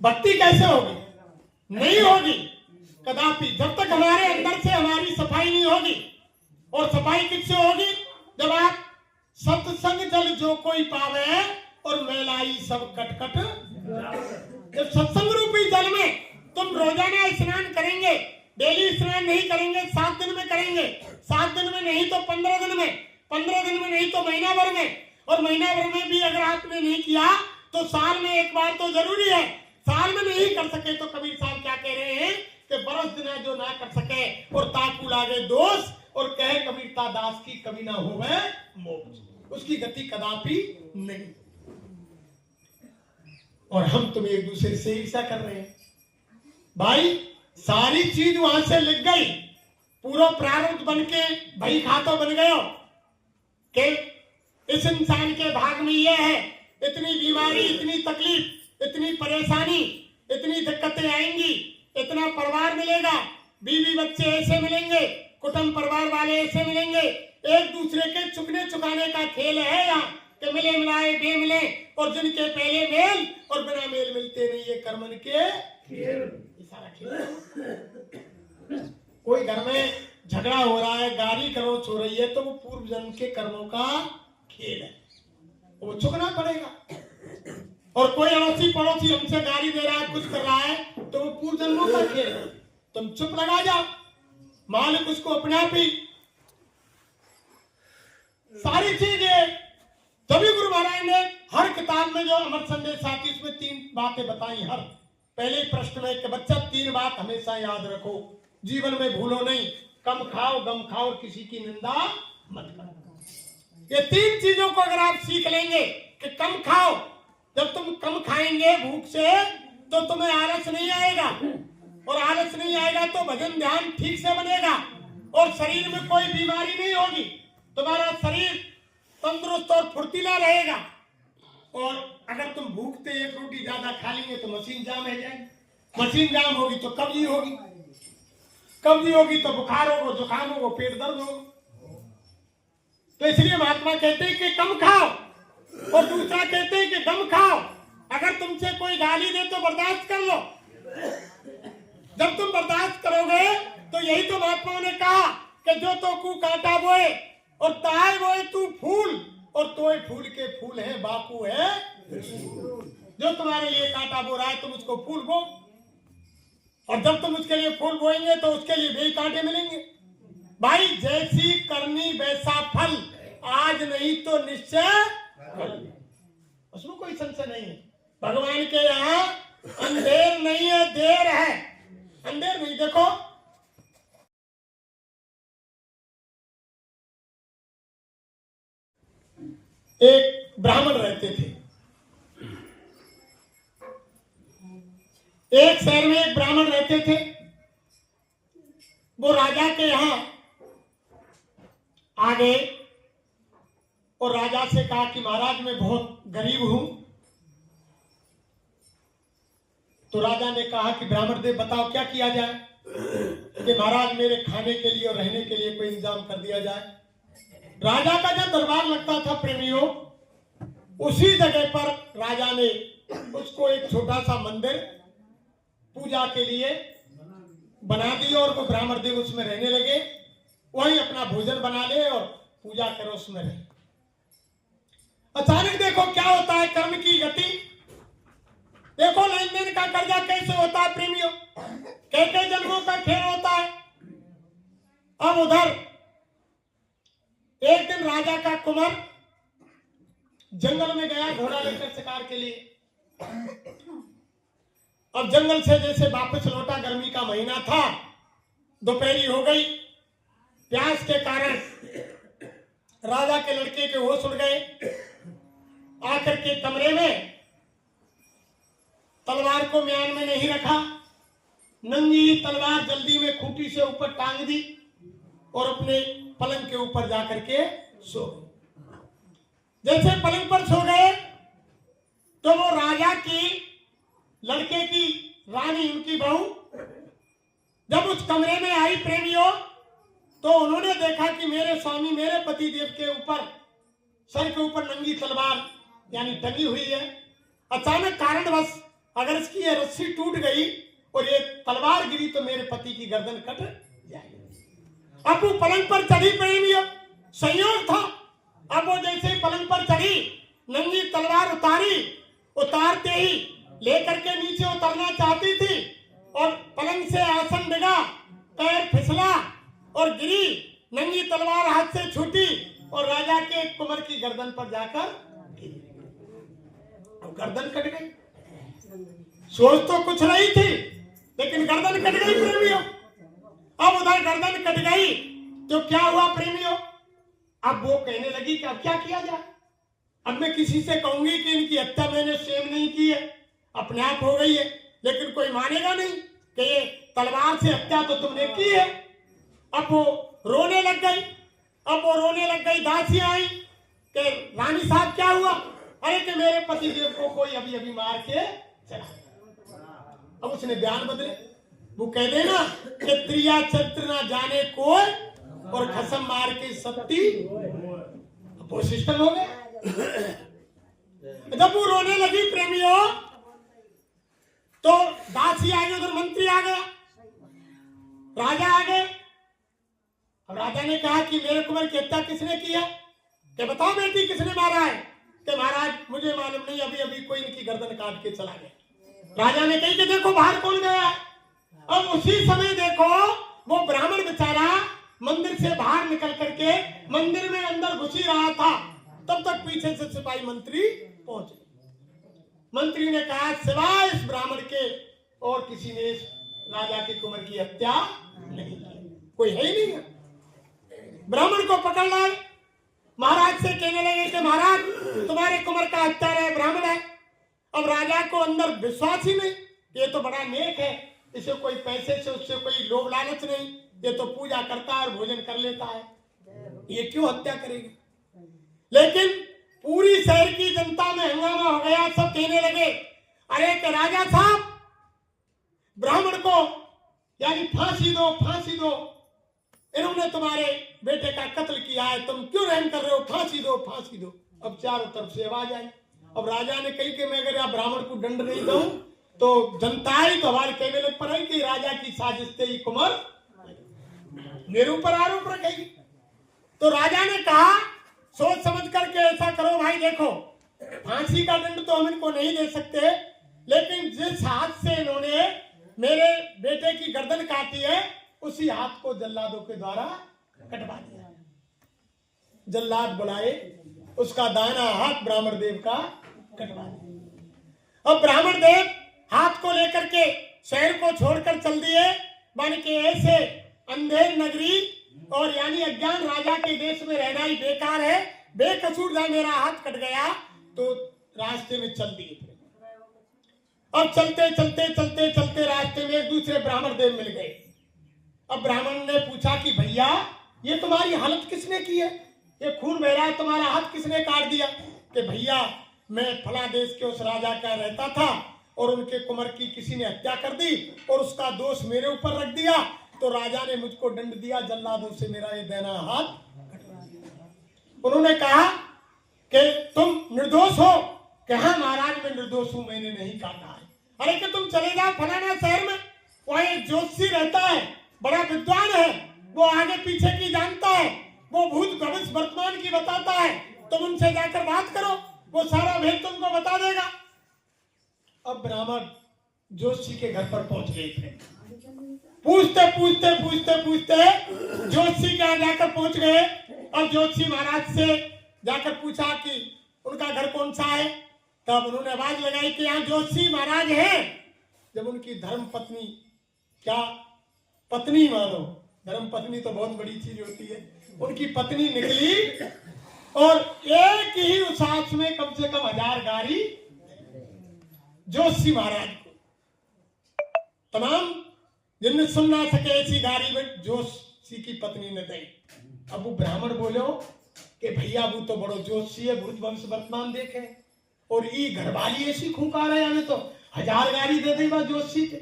भक्ति कैसे होगी? नहीं होगी कदापि जब तक हमारे अंदर से हमारी सफाई नहीं होगी। और सफाई किससे होगी? जब आप सत्संग जल जो कोई पावे और मैलाई सब कटकट। जब सत्संग रूपी जल में तुम रोजाना स्नान करेंगे, डेली स्नान नहीं करेंगे, 7 दिन में करेंगे, 7 दिन में नहीं तो 15 दिन में, 15 दिन में नहीं तो महीना भर में, और महीना भर में भी अगर आपने नहीं किया तो साल में एक बार तो जरूरी है। साल में नहीं कर सके तो कबीर साहब क्या कह रहे हैं कि बरस दिन जो ना कर सके और ताकू लागे दोष, और कहे कबीरता दास की कभी ना होवे मोक्ष, उसकी गति कदापि नहीं। और हम तुम एक दूसरे से ईर्ष्या कर रहे हैं। भाई सारी चीज वहां से लिख गई, पूरा प्रारब्ध बन के भाई खातो बन गयो कि इस इंसान के भाग में यह है, इतनी बीमारी, इतनी तकलीफ, इतनी परेशानी, इतनी दिक्कतें आएंगी, इतना परिवार मिलेगा, बीवी बच्चे ऐसे मिलेंगे, कुटुंब परिवार वाले ऐसे मिलेंगे। एक दूसरे के चुकने चुकाने का खेल है यहाँ कि मिले मिलाए बे मिले, और जिनके पहले मेल और बिना मेल मिलते नहीं, ये कर्मन के खेल, सारा खेल। कोई घर में झगड़ा हो रहा है, गाड़ी खरोच हो रही है, तो वो पूर्व जन्म के कर्मों का खेल है, वो चुकना पड़ेगा। और कोई अड़ोसी पड़ोसी हमसे गाली दे रहा है, कुछ कर रहा है, तो वो पूर्व जन्मों का खेल है, तुम चुप लगा जाओ, मालिक उसको अपने आप ही। सारी चीजें तभी गुरु महाराज ने हर किताब में जो अमर संदेश आती उसमें 3 बातें बताई। हर पहले प्रश्न में कि बच्चा 3 बात हमेशा याद रखो, जीवन में भूलो नहीं, कम खाओ, गम खाओ, किसी की निंदा मत करो। ये 3 चीजों को अगर आप सीख लेंगे कि कम खाओ, जब तुम कम खाएंगे भूख से तो तुम्हें आलस नहीं आएगा, और आलस नहीं आएगा तो भजन ध्यान ठीक से बनेगा, और शरीर में कोई बीमारी नहीं होगी, तुम्हारा शरीर तंदुरुस्त और फुर्तीला रहेगा। और अगर तुम भूखते 1 रोटी ज्यादा खा लेंगे तो मशीन जाम हो जाएगी, मशीन जाम होगी तो कब्जी होगी, कब्जी होगी तो बुखार होगा, जुकाम होगा, पेट दर्द होगा। तो इसलिए महात्मा कहते हैं कि कम खाओ, और दूसरा कहते हैं कि गम खाओ। अगर तुमसे कोई गाली दे तो बर्दाश्त कर लो, जब तुम बर्दाश्त करोगे तो यही तो महात्माओं ने कहा कि जो तो कू कांटा बोए और ताए बोए तू फूल, और तोय फूल के फूल है बापू है। जो तुम्हारे लिए कांटा बो रहा है तुम उसको फूल बो, और जब तुम उसके लिए फूल बोएंगे तो उसके लिए भी कांटे मिलेंगे। भाई जैसी करनी वैसा फल, आज नहीं तो निश्चय, उसमें कोई संशय नहीं है। भगवान के यहाँ अंधेर नहीं है, देर है, अंधेर नहीं। देखो एक ब्राह्मण रहते थे, एक शहर में एक ब्राह्मण रहते थे। वो राजा के यहाँ आ गए और राजा से कहा कि महाराज मैं बहुत गरीब हूं। तो राजा ने कहा कि ब्राह्मण देव बताओ क्या किया जाए कि महाराज मेरे खाने के लिए और रहने के लिए कोई इंतजाम कर दिया जाए। राजा का जब दरबार लगता था प्रेमियों, उसी जगह पर राजा ने उसको एक छोटा सा मंदिर पूजा के लिए बना दिया, और वो ब्राह्मण देव उसमें रहने लगे, वहीं अपना भोजन बना ले और पूजा करो उसमें रहे। अचानक देखो क्या होता है कर्म की गति। देखो लेन देन का कर्जा कैसे होता है प्रेमियों, कई जन्मों का खेल होता है। अब उधर एक दिन राजा का कुंवर जंगल में गया घोड़ा लेकर शिकार के लिए। अब जंगल से जैसे वापस लौटा, गर्मी का महीना था, दोपहरी हो गई, प्यास के कारण राजा के लड़के के होश उड़ गए। आकर के कमरे में तलवार को म्यान में नहीं रखा, नंगी तलवार जल्दी में खूंटी से ऊपर टांग दी और अपने पलंग के ऊपर जाकर के सो गए। जैसे पलंग पर सो गए तो वो राजा की लड़के की रानी, उनकी बहू जब उस कमरे में आई प्रेमियों, तो उन्होंने देखा कि मेरे स्वामी, मेरे पति देव के ऊपर, सर के ऊपर नंगी तलवार यानी टंगी हुई है। अचानक कारणवश अगर इसकी ये रस्सी टूट गई और ये तलवार गिरी तो मेरे पति की गर्दन कट जाएगी। अब वो पलंग पर चढ़ी प्रेमियों, संयोग था। अब वो जैसे पलंग पर चढ़ी, नंगी तलवार उतारी, उतारते ही लेकर के नीचे उतरना चाहती थी और पलंग से आसन डिगा, पैर फिसला और गिरी, नंगी तलवार हाथ से छूटी और राजा के कुंवर की गर्दन पर जाकर गिरी। अब गर्दन कट गई। सोच तो कुछ नहीं थी, लेकिन गर्दन कट गई प्रेमियों। अब उधर गर्दन कट गई तो क्या हुआ प्रेमियों? अब वो कहने लगी कि अब क्या किया जाए, अब मैं किसी से कहूंगी कि इनकी हत्या मैंने स्वयं नहीं की है, अपने आप हो गई है, लेकिन कोई मानेगा नहीं कि ये तलवार से हत्या तो तुमने की है। अब वो रोने लग गई। अब वो रोने लग गई, दासी आई कि रानी साहब क्या हुआ? अरे कि मेरे पति देव को कोई अभी अभी मार के चला। अब उसने बयान बदले, वो कह देना कि त्रिया चरित्र ना जाने कोई और खसम मार के सत्ती, वो सिस्टम हो गया। जब वो रोने लगी प्रेमियों तो दासी आ गई, उधर मंत्री आ गया, राजा आ गए। अब राजा ने कहा कि मेरे कुंवर की हत्या किसने की है? कि बताओ बेटी किसने मारा है? कि महाराज मुझे मालूम नहीं, अभी अभी कोई इनकी गर्दन काट के चला गया। राजा ने कही कि देखो बाहर कौन गया है। अब उसी समय देखो वो ब्राह्मण बेचारा मंदिर से बाहर निकल करके मंदिर में अंदर घुस ही रहा था, तब तक पीछे से सिपाही मंत्री पहुंचे। मंत्री ने कहा सिवाय इस ब्राह्मण के और किसी ने इस राजा के कुंवर की हत्या नहीं की, कोई है ही नहीं है। ब्राह्मण को पकड़ लाए, महाराज से कहने लगे कि महाराज तुम्हारे कुंवर का हत्यारा ब्राह्मण है। अब राजा को अंदर विश्वास ही नहीं, ये तो बड़ा नेक है, इसे कोई पैसे से उससे कोई लोभ लालच नहीं, ये तो पूजा करता है और भोजन कर लेता है, ये क्यों हत्या करेगा? लेकिन पूरी शहर की जनता में हंगामा हो गया। सब कहने लगे अरे कि राजा साहब ब्राह्मण को यानी फांसी दो, फांसी दो, इन्होंने तुम्हारे बेटे का कत्ल किया है, तुम क्यों रहम कर रहे हो, फांसी दो, फांसी दो। अब चारों तरफ से आवाज आई। अब राजा ने कही कि मैं अगर आप ब्राह्मण को दंड नहीं दूं तो जनता ही तो हमारे कहने लग पड़ेगी कि राजा की साजिश से ही कुंवर मेरे ऊपर आरोप रखेगी। तो राजा ने कहा सोच समझ करके ऐसा करो भाई, देखो फांसी का दंड तो हम इनको नहीं दे सकते, लेकिन जिस हाथ से इन्होंने मेरे बेटे की गर्दन काटी है उसी हाथ को जल्लादों के द्वारा कटवा दिया। जल्लाद बुलाए, उसका दाहिना हाथ ब्राह्मण देव का कटवा दिया। अब ब्राह्मण देव हाथ को लेकर के शहर को छोड़कर चल दिए। मान के ऐसे अंधेर नगरी और यानी अज्ञान राजा के देश में रहना ही बेकार है, बेकसूर था, मेरा हाथ कट गया, तो रास्ते में चल दिए। अब चलते चलते चलते चलते रास्ते में एक दूसरे ब्राह्मण देव मिल गए। अब ब्राह्मण ने पूछा कि भैया ये तुम्हारी हालत किसने की है, ये खून बह रहा है, तुम्हारा हाथ किसने काट दिया? कि भैया मैं फला देश के उस राजा का रहता था और उनके कुंवर की किसी ने हत्या कर दी और उसका दोष मेरे ऊपर रख दिया, तो राजा ने मुझको दंड दिया, जल्लादों से मेरा ये दाहिना हाथ कटवा दिया। उन्होंने कहा कि तुम निर्दोष हो? कि हाँ महाराज मैं निर्दोष हूं, मैंने नहीं काटा है। अरे कि तुम चले जाओ फलाना शहर में, वहां एक ज्योतिषी रहता है, बड़ा विद्वान है, वो आगे पीछे की जानता है, वो भूत भविष्य वर्तमान की बताता है, तुम उनसे जाकर बात करो, वो सारा भेद तुमको बता देगा। अब ब्राह्मण ज्योतिषी के घर पर पहुंच गए थे। पूछते पूछते पूछते पूछते ज्योतिषी के यहाँ जाकर पहुंच गए। अब ज्योतिषी महाराज से जाकर पूछा कि उनका घर कौन सा है। तब उन्होंने आवाज लगाई कि यहाँ ज्योतिषी महाराज हैं। जब उनकी धर्म पत्नी, क्या पत्नी मानो, धर्म पत्नी तो बहुत बड़ी चीज होती है, उनकी पत्नी निकली और एक ही उसास में कम से कम 1000 गाड़ी जोशी महाराज को। तमाम जिनने सुन ना सके ऐसी गाड़ी में जोशी की पत्नी ने दी। अब वो ब्राह्मण बोलो कि भैया वो तो बड़ो जोशी है, भूत वंश वर्तमान देखे, और ये घरवाली ऐसी खूंकार है, यानी तो 1000 गाड़ी दे दी बा जोशी के।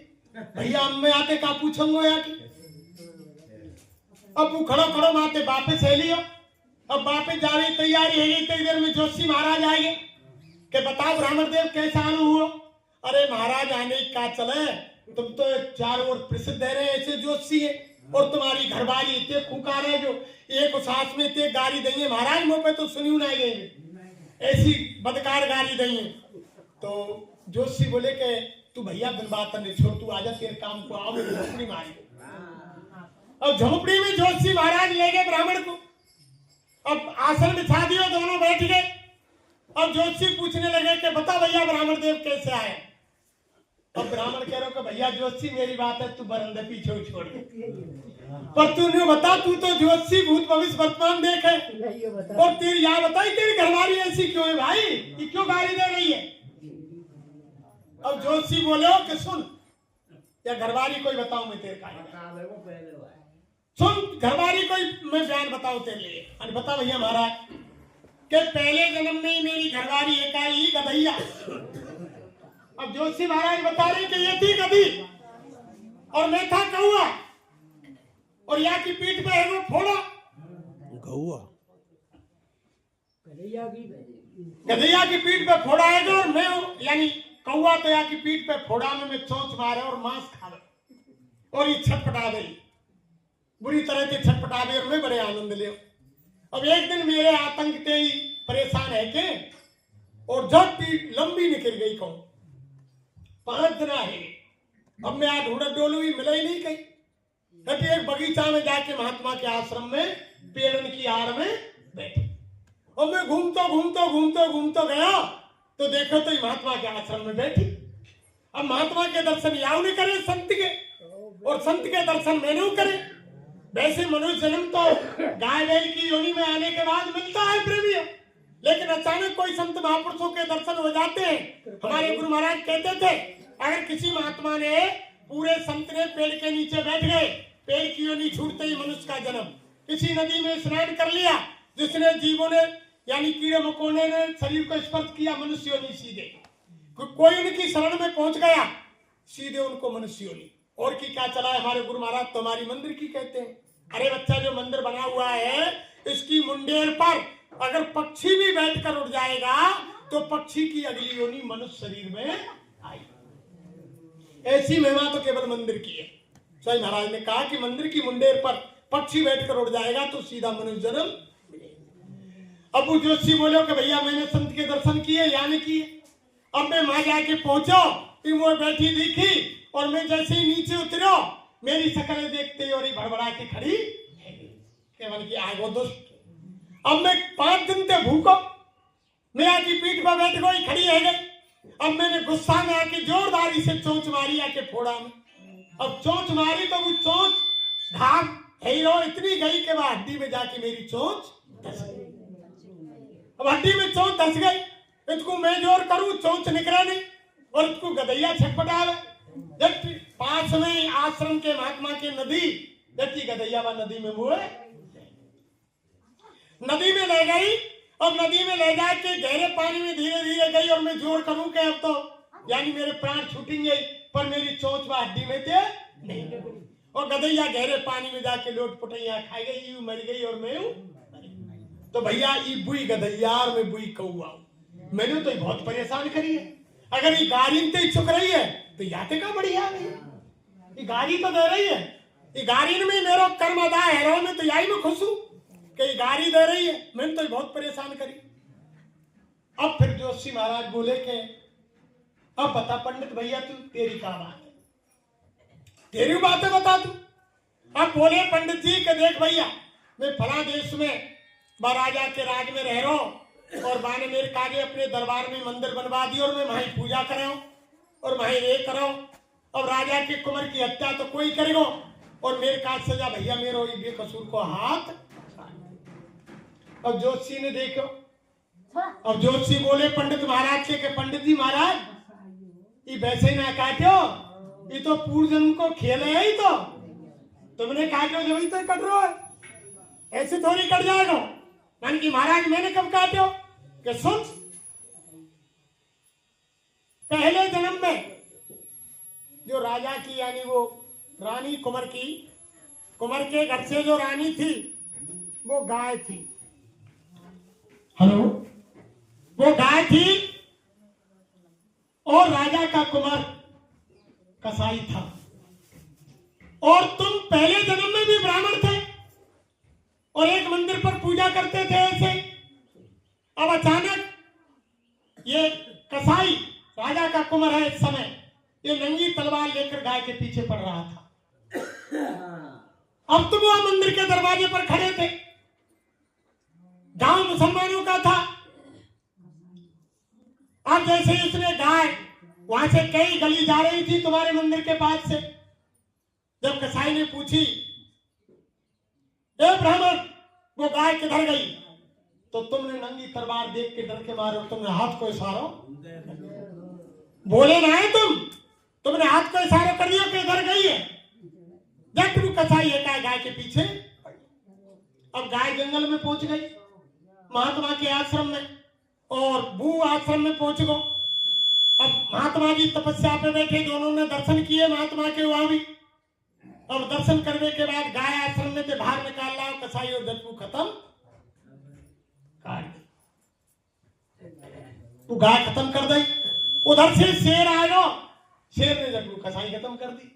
भैया अब मैं आते का पूछूंगा या कि अब वो खड़ो खड़ो माते वापस है लियो। अब वापस जाने की तैयारी है, इतनी देर में जोशी महाराज आएंगे कि बताओ ब्राह्मण देव कैसा आना हुआ। अरे महाराज आने का चले, तुम तो चारों ओर प्रसिद्ध है रहे ऐसे जोशी है, और तुम्हारी घरवाली इतने खूंखार है जो एक सांस में इतने गाली देंगे महाराज, मुंह पे तो सुनी ना गई ऐसी बदकार गाली देंगे। तो जोशी बोले कि तू भैया बिन बात नहीं छोड़, तू आजा तेरे काम को आओ, झोपड़ी मारी। अब झोपड़ी में जोशी महाराज ले गए ब्राह्मण को। अब आसन बिछा दियो, दोनों बैठ गए। अब जोशी पूछने लगे कि बता भैया ब्राह्मण देव कैसे आए। अब ब्राह्मण कह रहे हो कि भैया जोशी मेरी बात है, तू बरंदे पीछे छोड़ दे, पर तू नहीं बता, तू तो जोशी भूत भविष्य वर्तमान देख है, और तेरी यहाँ बताई तेरी घरवाली ऐसी क्यों है भाई, ये क्यों गाली दे रही है। अब जोशी बोले हो कि सुन, या घरवाली कोई बताऊं मैं तेरे का, सुन घरवाली कोई मैं बयान बताऊं तेरे लिए। अरे बता भैया महाराज के पहले जन्म में ही मेरी घरवाली एकाई गधैया। अब जोशी महाराज बता रहे कि ये थी गधी और मैं था कौआ, और यहाँ की पीठ पे है वो फोड़ा गौआ, गधैया की पीठ पे फोड़ा है, और मैं यानी कौआ तो यहाँ की पीठ पे फोड़ा में मैं चोंच मारे और मांस खावे, और ये छटपटा गई, बुरी तरह से छटपटा गई, और मैं बड़े आनंद ले। अब एक दिन मेरे आतंक से ही परेशान है के, और जब पीठ लंबी निकल गई कौन 5 दिन है। अब मैं आज ढूंढ डोलू ही मिला ही नहीं कहीं। कभी एक बगीचा में जाके महात्मा के आश्रम में पेड़न की आड़ में बैठे, और मैं घूमता गया तो देखो तो महात्मा के आश्रम में बैठी। अब महात्मा के दर्शन याव नहीं करे संत के, और संत के दर्शन मैंने करे। वैसे मनुष्य जन्म तो गाय बैल की योनि में आने के बाद मिलता है प्रेमियों, लेकिन अचानक कोई संत महापुरुषों के दर्शन हो जाते हैं। हमारे गुरु महाराज कहते थे, अगर किसी महात्मा ने पूरे संत ने पेड़ के नीचे बैठ गए, पेड़ की योनि छूटते ही मनुष्य का जन्म, किसी नदी में स्नान कर लिया, जिसने जीवों ने यानी कीड़े मकोड़े ने शरीर को स्पर्श किया, मनुष्य योनि सीधे। कोई उनकी शरण में पहुंच गया, सीधे उनको मनुष्य योनि। और की क्या चला है, हमारे गुरु महाराज तो हमारी मंदिर की कहते हैं। अरे बच्चा, जो मंदिर बना हुआ है इसकी मुंडेर पर अगर पक्षी भी बैठकर उड़ जाएगा तो पक्षी की अगली योनि मनुष्य शरीर में आई। ऐसी महिमा तो केवल मंदिर की है। स्वामी महाराज ने कहा कि मंदिर की मुंडेर पर पक्षी बैठकर उड़ जाएगा तो सीधा मनुष्य जन्म। अब वो जोशी बोले कि भैया मैंने संत के दर्शन किए या नहीं किए। अब मैं वहां जाके पहुंचो, वो बैठी दिखी, और मैं जैसे ही नीचे उतरो मेरी शक्ल देखते और ही भड़बड़ा के खड़ी केवल की आगो दुष्ट। अब मैं 5 दिन से भूखो, मैं आके पीठ पर बैठ गई, खड़ी है गई। अब मैंने गुस्सा में आके जोरदारी से चोंच मारी आके फोड़ा में। अब चोंच मारी तो वो चोंच घाव हीरो इतनी गई के बाद हड्डी में जाके मेरी चोंच धस गई। अब हड्डी में चोंच धस गई, इसको मैं जोर करूं चोंच निकला नहीं, और इसको गधैया छटपटावे। जब पास में आश्रम के महात्मा के नदी जबकि गधैया नदी में मुए, नदी में ले गई, और नदी में ले जाके गहरे पानी में धीरे धीरे गई, और मैं जोर करूं कि अब तो यानी मेरे प्राण छूटेंगे, पर मेरी चोंच व हड्डी में थे नहीं। और गधैया गहरे पानी में जाके लोट पुटैया खा गई, यू मर गई और मैं तो भैया ये बुई गधैया और मैं बुई कौआ। मैंने तो बहुत परेशान करी है। अगर ये गाड़ी तो चुक रही है तो याते का बढ़िया है, ये गाड़ी तो दे रही है, ये गाड़ी में मेरा कर्म अदा है, मैं तो यही में खुश हूं कि गाड़ी दे रही है। मैंने तो बहुत परेशान करी। अब फिर जोशी महाराज बोले कि अब बता पंडित भैया तू तेरी क्या बात है, तेरी बातें बता तू। अब बोले पंडित जी के देख भैया, मैं फला देश में राजा के राज में रह रहा हूं, और बाने मेरे कागे अपने दरबार में मंदिर बनवा दी, और मैं वहीं पूजा कर रहा हूं और वहीं ये करो। अब राजा के कुंवर की हत्या तो कोई करेगा, और मेरे काज सजा भैया मेरो बेकसूर को हाथ। अब ज्योतिषी ने देखो, अब ज्योतिषी बोले पंडित महाराज के पंडित जी महाराज ये वैसे ही ना काटो, ये तो पूर्व जन्म को खेल है ही तो तुमने काटो जब ही तो कट रहा है, ऐसे थोड़ी कट जाएगा। मान की महाराज मैंने कब काटो कि सुन, पहले जन्म में जो राजा की यानी वो रानी कुंवर की, कुंवर के घर से जो रानी थी वो गाय थी। हेलो, वो गाय थी और राजा का कुंवर कसाई था और तुम पहले जन्म में भी ब्राह्मण थे और एक मंदिर पर पूजा करते थे ऐसे। अब अचानक ये कसाई राजा का कुंवर है इस समय, ये नंगी तलवार लेकर गाय के पीछे पड़ रहा था। अब तुम वहां मंदिर के दरवाजे पर खड़े थे, गांव मुसलमानों का था। अब जैसे ही उसने गाय वहां से कई गली जा रही थी तुम्हारे मंदिर के पास से, जब कसाई ने पूछी ए ब्राह्मण वो गाय किधर गई, तो तुमने नंगी तलवार देख के डर के मारे तुमने हाथ को इशारा, बोले ना है तुमने हाथ को इशारा कर दिया कि इधर गई है। जब तू कसाई है गाय के पीछे। अब गाय जंगल में पहुंच गई महात्मा के आश्रम में और भू आश्रम में पहुंच गो। अब महात्मा जी तपस्या पे बैठे, दोनों ने दर्शन किए महात्मा के वहां भी। अब दर्शन करने के बाद गाय आश्रम में से बाहर निकाल रहा, कसाई और दत्तू खत्म काट दी, तू गाय खत्म कर दी। उधर से शेर आएगा, शेर ने जब कसाई खत्म कर दी।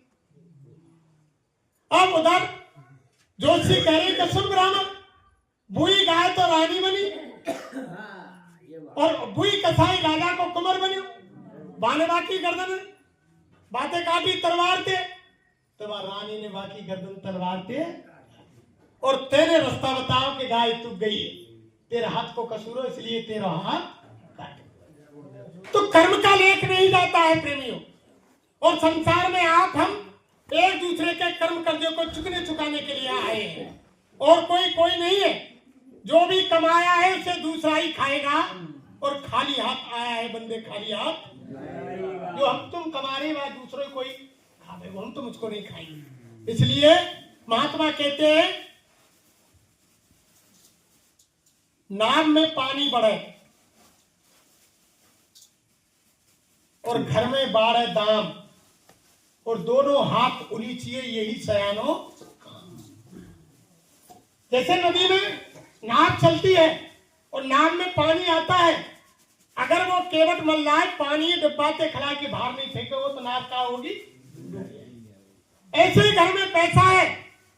अब उधर जोशी कह रहे कि सुन ब्राह्मण, बुई गाय तो रानी बनी और बुई कसाई राजा को कुंवर बनी, बाने बाकी गर्दन बातें काटी तलवार थे, तो रानी ने बाकी गर्दन तलवार थे और तेरे रास्ता बताओ कि गाय तू गई, तेरे हाथ को कसूर इसलिए तेरा हाथ काटे। तो कर्म का लेख नहीं जाता है प्रेमियों, और संसार में आप हम एक दूसरे के कर्म कर्जों को चुकाने के लिए आए हैं और कोई नहीं है। जो भी कमाया है उसे दूसरा ही खाएगा और खाली हाथ आया है बंदे खाली हाथ। जो हम तुम कमा रहे हैं दूसरों कोई खावे, हम तो मुझको नहीं खाएंगे। इसलिए महात्मा कहते हैं नाव में पानी बढ़े और घर में बाढ़े दाम और दोनों हाथ उलीचिए यही सयानो। जैसे नदी में नाव चलती है और नाव में पानी आता है, अगर वो केवट मल्लाह पानी डिब्बा से खिला के बाहर नहीं फेंकोगे तो नाव क्या होगी। ऐसे ही घर में पैसा है,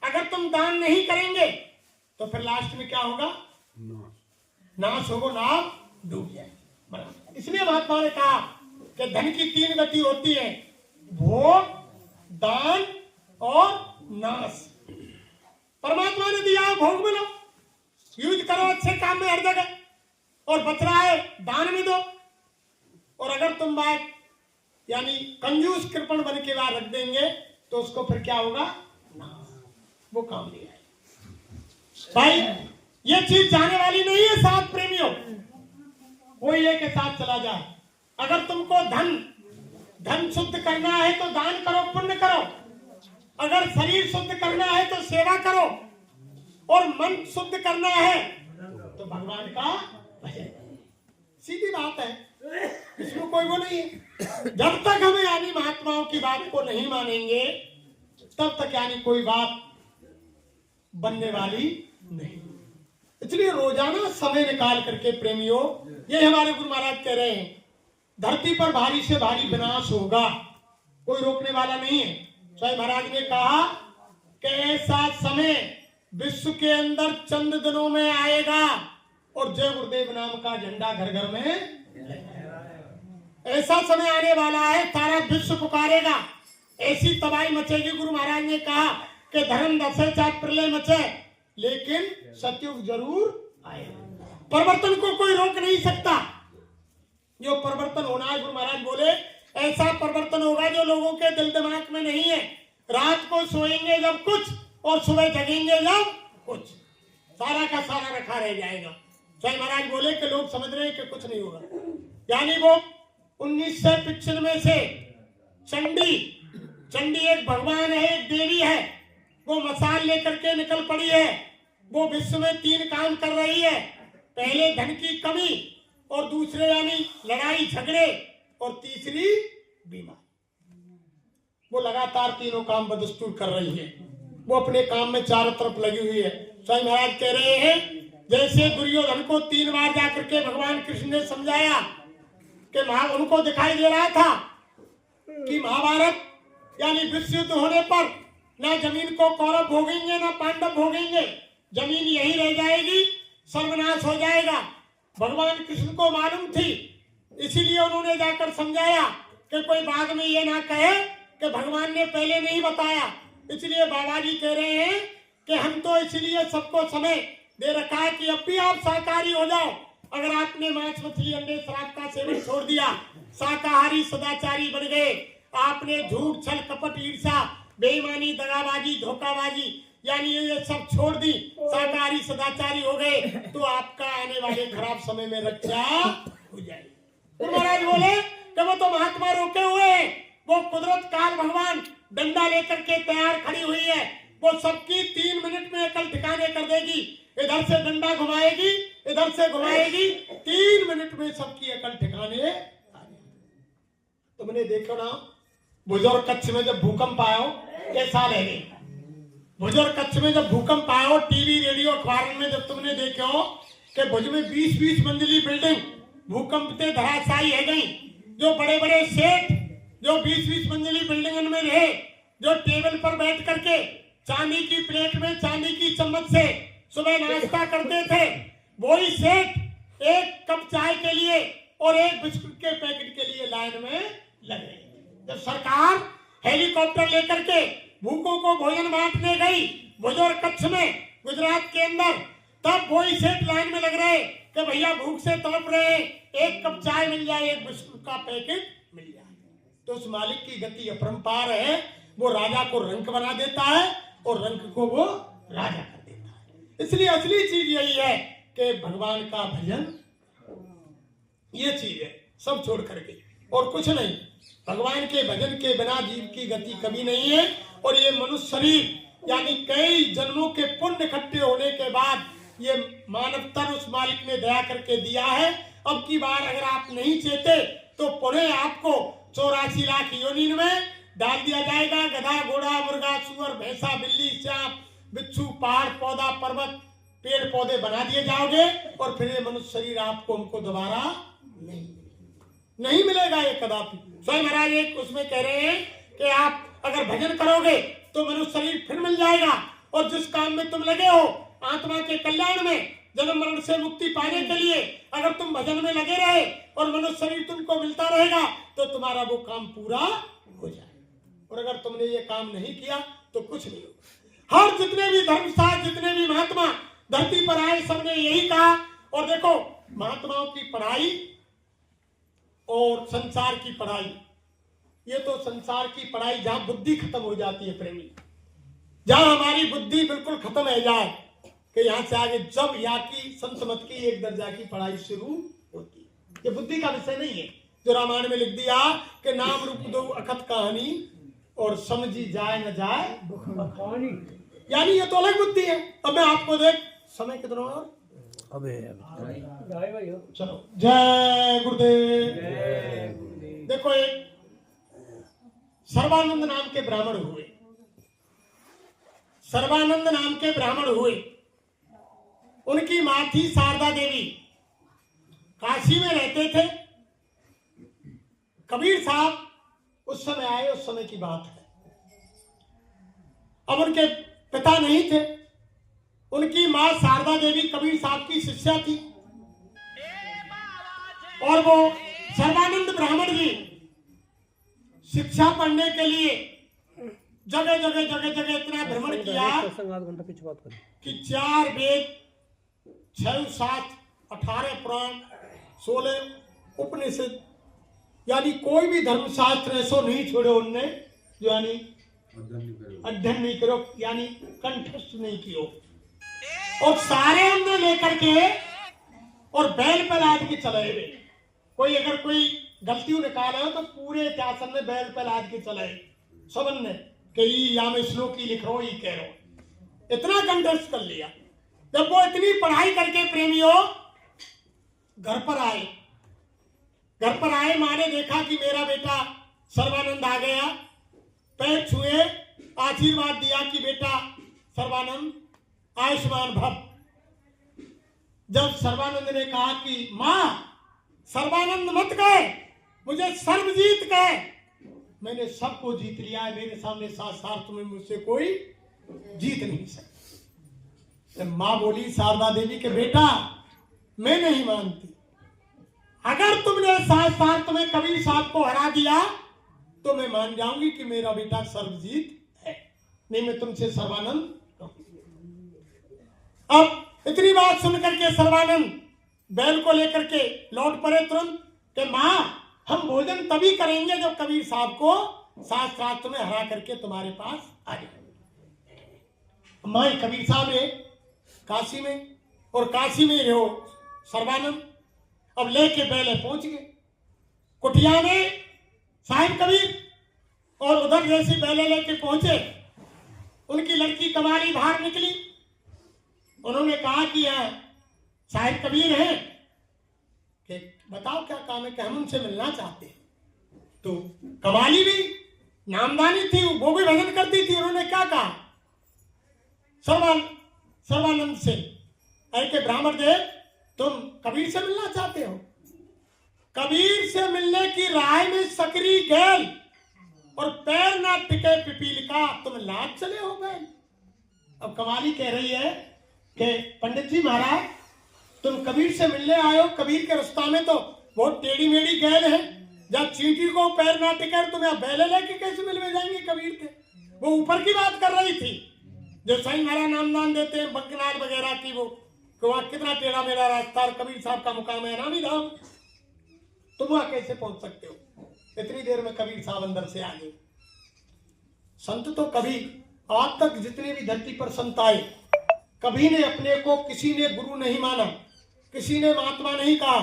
अगर तुम दान नहीं करेंगे तो फिर लास्ट में क्या होगा, नाश होगा, नाव डूब जाएगी। इसलिए महात्मा ने कहा कि धन की 3 गति होती है, भोग, दान और नाश। परमात्मा ने दिया भोग में लो, यूज करो अच्छे काम में हर जगह, और बच रहा है दान में दो। और अगर तुम बात यानी कंजूस कृपण बन के बाहर रख देंगे तो उसको फिर क्या होगा, वो काम नहीं आएगा। भाई ये चीज जाने वाली नहीं है साथ प्रेमियों, कोई लेके साथ चला जाए। अगर तुमको धन शुद्ध करना है तो दान करो, पुण्य करो। अगर शरीर शुद्ध करना है तो सेवा करो, और मन शुद्ध करना है तो भगवान का भजन। सीधी बात है, इसमें कोई वो नहीं है। जब तक हमें यानी महात्माओं की बात को नहीं मानेंगे तब तक यानी कोई बात बनने वाली नहीं। इसलिए रोजाना समय निकाल करके प्रेमियों, ये हमारे गुरु महाराज कह रहे हैं, धरती पर भारी से भारी विनाश होगा, कोई रोकने वाला नहीं है। स्वामी महाराज ने कहा कि ऐसा समय विश्व के अंदर चंद दिनों में आएगा और जय गुरुदेव नाम का झंडा घर घर में। ऐसा समय आने वाला है, सारा विश्व पुकारेगा, ऐसी तबाही मचेगी। गुरु महाराज ने कहा कि धर्म दसे चाहे प्रलय मचे, लेकिन सतयुग जरूर आएगा। परिवर्तन को कोई रोक नहीं सकता। जो परिवर्तन होना है, गुरु महाराज बोले ऐसा परिवर्तन होगा जो लोगों के दिल दिमाग में नहीं है। रात को सोएंगे जब कुछ और सुबह जगेंगे जब कुछ। सारा का सारा रखा रह जाएगा। स्वयं महाराज बोले कि लोग समझ रहे हैं कि कुछ नहीं होगा। यानी वो 1995 से चंडी एक भगवान है, एक देवी है, वो मसाल लेकर के निकल पड़ी है। वो विश्व में 3 काम कर रही है। पहले धन की कमी, और दूसरे यानी लड़ाई झगड़े, और तीसरी बीमारी। वो लगातार तीनों काम बदस्तूर कर रही है। वो अपने काम में चारों तरफ लगी हुई है। स्वयं महाराज कह रहे हैं जैसे दुर्योधन को 3 बार जाकर के भगवान कृष्ण ने समझाया कि उनको दिखाई दे रहा था कि महाभारत यानी विश्व युद्ध होने पर ना जमीन को कौरव भोगेंगे ना पांडव भोगेंगे, जमीन यही रह जाएगी, सर्वनाश हो जाएगा। भगवान कृष्ण को मालूम थी, इसीलिए उन्होंने जाकर समझाया कि कोई बाद में ये ना कहे कि भगवान ने पहले नहीं बताया। इसलिए बाबा जी कह रहे हैं कि हम तो इसलिए सबको समय दे रखा है कि अब भी आप शाकाहारी हो जाओ। अगर आपने मांस मछली अंडे शराब का सेवन छोड़ दिया, शाकाहारी सदाचारी बन गए, आपने झूठ छल कपट ईर्ष्या बेईमानी दगाबाजी धोखाबाजी यानी ये सब छोड़ दी, शाकाहारी सदाचारी हो गए, तो आपका आने वाले खराब समय में रक्षा हो जाएगी। तो महाराज बोले कि वो तो महात्मा रोके हुए हैं, वो कुदरत काल भगवान डंडा लेकर के तैयार खड़ी हुई है। वो सबकी 3 मिनट में अकल ठिकाने कर देगी। इधर से डंडा घुमाएगी, इधर से घुमाएगी, 3 मिनट में सबकी अकल ठिकाने आ जाएगी। तुमने देखो ना बुजुर्ग कच्छ में जब भूकंप आया हो, कैसा लगे? बुजुर्ग कच्छ में जब भूकंप आया हो, टीवी रेडियो अखबार में जब तुमने देखे हो कि भुज में 20-20 मंजिली बिल्डिंग भूकंप से धराशायी है गई। जो बड़े बड़े सेठ जो 20-20 मंजिली बिल्डिंग में रहे, जो टेबल पर बैठ करके चांदी की प्लेट में चांदी की चम्मच से सुबह नाश्ता करते थे, वही सेठ एक कप चाय के लिए और एक बिस्कुट के पैकेट के लिए लाइन में लगे। जब सरकार हेलीकॉप्टर लेकर के भूखों को भोजन बांटने गई बुजुर्ग कच्छ में गुजरात के अंदर, तब वही सेठ लाइन में लग रहे कि भैया भूख से तड़प रहे, एक कप चाय मिल जाए, एक बिस्कुट का पैकेट मिल जाए। तो उस मालिक की गति अपरंपार है। वो राजा को रंक बना देता है और रंक को वो राजा कर देता है। इसलिए असली चीज यही है कि भगवान का भजन, ये चीज है सब छोड़ करके और कुछ नहीं। भगवान के भजन के बिना जीव की गति कभी नहीं है। और ये मनुष्य शरीर यानी कई जन्मों के पुण्य इकट्ठे होने के बाद ये मानव तन उस मालिक ने दया करके दिया है। अब की बार अगर आप नहीं चेते तो पुनः आपको 84 लाख योनि में डाल दिया जाएगा। गधा घोड़ा मुर्गा सुअर भैंसा बिल्ली सांप बिच्छू पहाड़ पौधा पर्वत पेड़ पौधे बना दिए जाओगे और फिर ये मनुष्य शरीर आपको हमको दोबारा नहीं मिलेगा ये कदापि। स्वयं महाराज एक उसमें कह रहे हैं कि आप अगर भजन करोगे तो मनुष्य शरीर फिर मिल जाएगा। और जिस काम में तुम लगे हो आत्मा के कल्याण में, जन्म मरण से मुक्ति पाने के लिए, अगर तुम भजन में लगे रहे और मनुष्य शरीर तुमको मिलता रहेगा तो तुम्हारा वो काम पूरा हो जाएगा। और अगर तुमने ये काम नहीं किया तो कुछ नहीं होगा। हर जितने भी धर्मशास्त्र जितने भी महात्मा धरती पर आए सबने यही कहा। और देखो महात्माओं की पढ़ाई और संसार की पढ़ाई, ये तो संसार की पढ़ाई जहां बुद्धि खत्म हो जाती है प्रेमी, जहां हमारी बुद्धि बिल्कुल खत्म हो जाए कि यहां से आगे जब यहाँ की संत मत की एक दर्जा की पढ़ाई शुरू होती है। ये बुद्धि का विषय नहीं है जो रामायण में लिख दिया कि नाम रूप दो अखत कहानी और समझी जाए न जाए कहानी, यानी ये तो अलग बुद्धि है। अब मैं आपको देख समय कितना और अबे चलो जय गुरुदेव। देखो एक सर्वानंद नाम के ब्राह्मण हुए, सर्वानंद नाम के ब्राह्मण हुए। उनकी मां थी शारदा देवी, काशी में रहते थे। कबीर साहब उस समय आए, उस समय की बात है। अब उनके पिता नहीं थे। उनकी मां शारदा देवी कबीर साहब की शिष्या थी और वो सर्वानंद ब्राह्मण जी शिक्षा पढ़ने के लिए जगह जगह इतना भ्रमण किया कि 4 वेद 6-7 18 पुराण 16 उपनिषद यानी कोई भी धर्मशास्त्र ऐसो नहीं छोड़े उनने जो यानी अध्ययन नहीं करो यानी कंठस्थ नहीं कियो। और सारे हमने लेकर के और बैल पर लाद के चले हुए। कोई अगर कोई गलती निकाले हो तो पूरे इतिहास में बैल पर लाद के चले सबन ने कि या में श्लोक ही लिख रहा हूं, ये कह रहा हूं, इतना कंटेस्ट कर लिया। जब वो इतनी पढ़ाई करके प्रेमियों घर पर आए, माँ ने देखा कि मेरा बेटा सर्वानंद आ गया, पैर छुए, आशीर्वाद दिया कि बेटा सर्वानंद आयुष्मान भव। जब सर्वानंद ने कहा कि माँ सर्वानंद मत कहे, मुझे सर्वजीत कहे, मैंने सबको जीत लिया है, मेरे सामने साथ तुम्हें मुझसे कोई जीत नहीं सकता। माँ बोली शारदा देवी के बेटा मैं नहीं मानती, अगर तुमने साथ तुम्हें कबीर साहब को हरा दिया तो मैं मान जाऊंगी कि मेरा बेटा सर्वजीत है, नहीं मैं तुमसे सर्वानंद कहूंगी। अब इतनी बात सुनकर के सर्वानंद बैल को लेकर के लौट पड़े तुरंत कि माँ हम भोजन तभी करेंगे जब कबीर साहब को शास्त्रार्थ में हरा करके तुम्हारे पास आ जाए। माँ कबीर साहब रहे काशी में और काशी में रहो सर्वानंद। अब लेके बैले पहुंच गए कुटिया में साहिब कबीर, और उधर जैसी बैले लेके पहुंचे उनकी लड़की कमाली बाहर निकली। उन्होंने कहा कि यहाँ साहिब कबीर हैं कि बताओ क्या काम है कि हम उनसे मिलना चाहते हैं। तो कमाली भी नामदानी थी, वो भी भजन करती थी। उन्होंने क्या कहा सर्वानंद से, अरे के ब्राह्मण देव तुम कबीर से मिलना चाहते हो? कबीर से मिलने की राह में सकरी गैल और पैर ना टिके पिपीलिका, तुम लाभ चले हो गए। अब कमाली कह रही है कि पंडित जी महाराज तुम कबीर से मिलने आए हो, कबीर के रास्ता में तो बहुत टेढ़ी मेढ़ी गैल है, जब चींटी को पैर ना टिके तुम यहाँ बैले लेके कैसे मिलने जाएंगे कबीर के? वो ऊपर की बात कर रही थी जो सही हमारा नामदान देते हैं बंकनाल वगैरह की, वो वहाँ कितना टेढ़ा मेरा रास्ता और कबीर साहब का मुकाम है नामी धाम, तुम वहां कैसे पहुंच सकते हो? इतनी देर में कबीर साहब अंदर से आ गए। संत तो कभी आज तक जितने भी धरती पर संत आए, कभी ने अपने को किसी ने गुरु नहीं माना, किसी ने महात्मा नहीं कहा,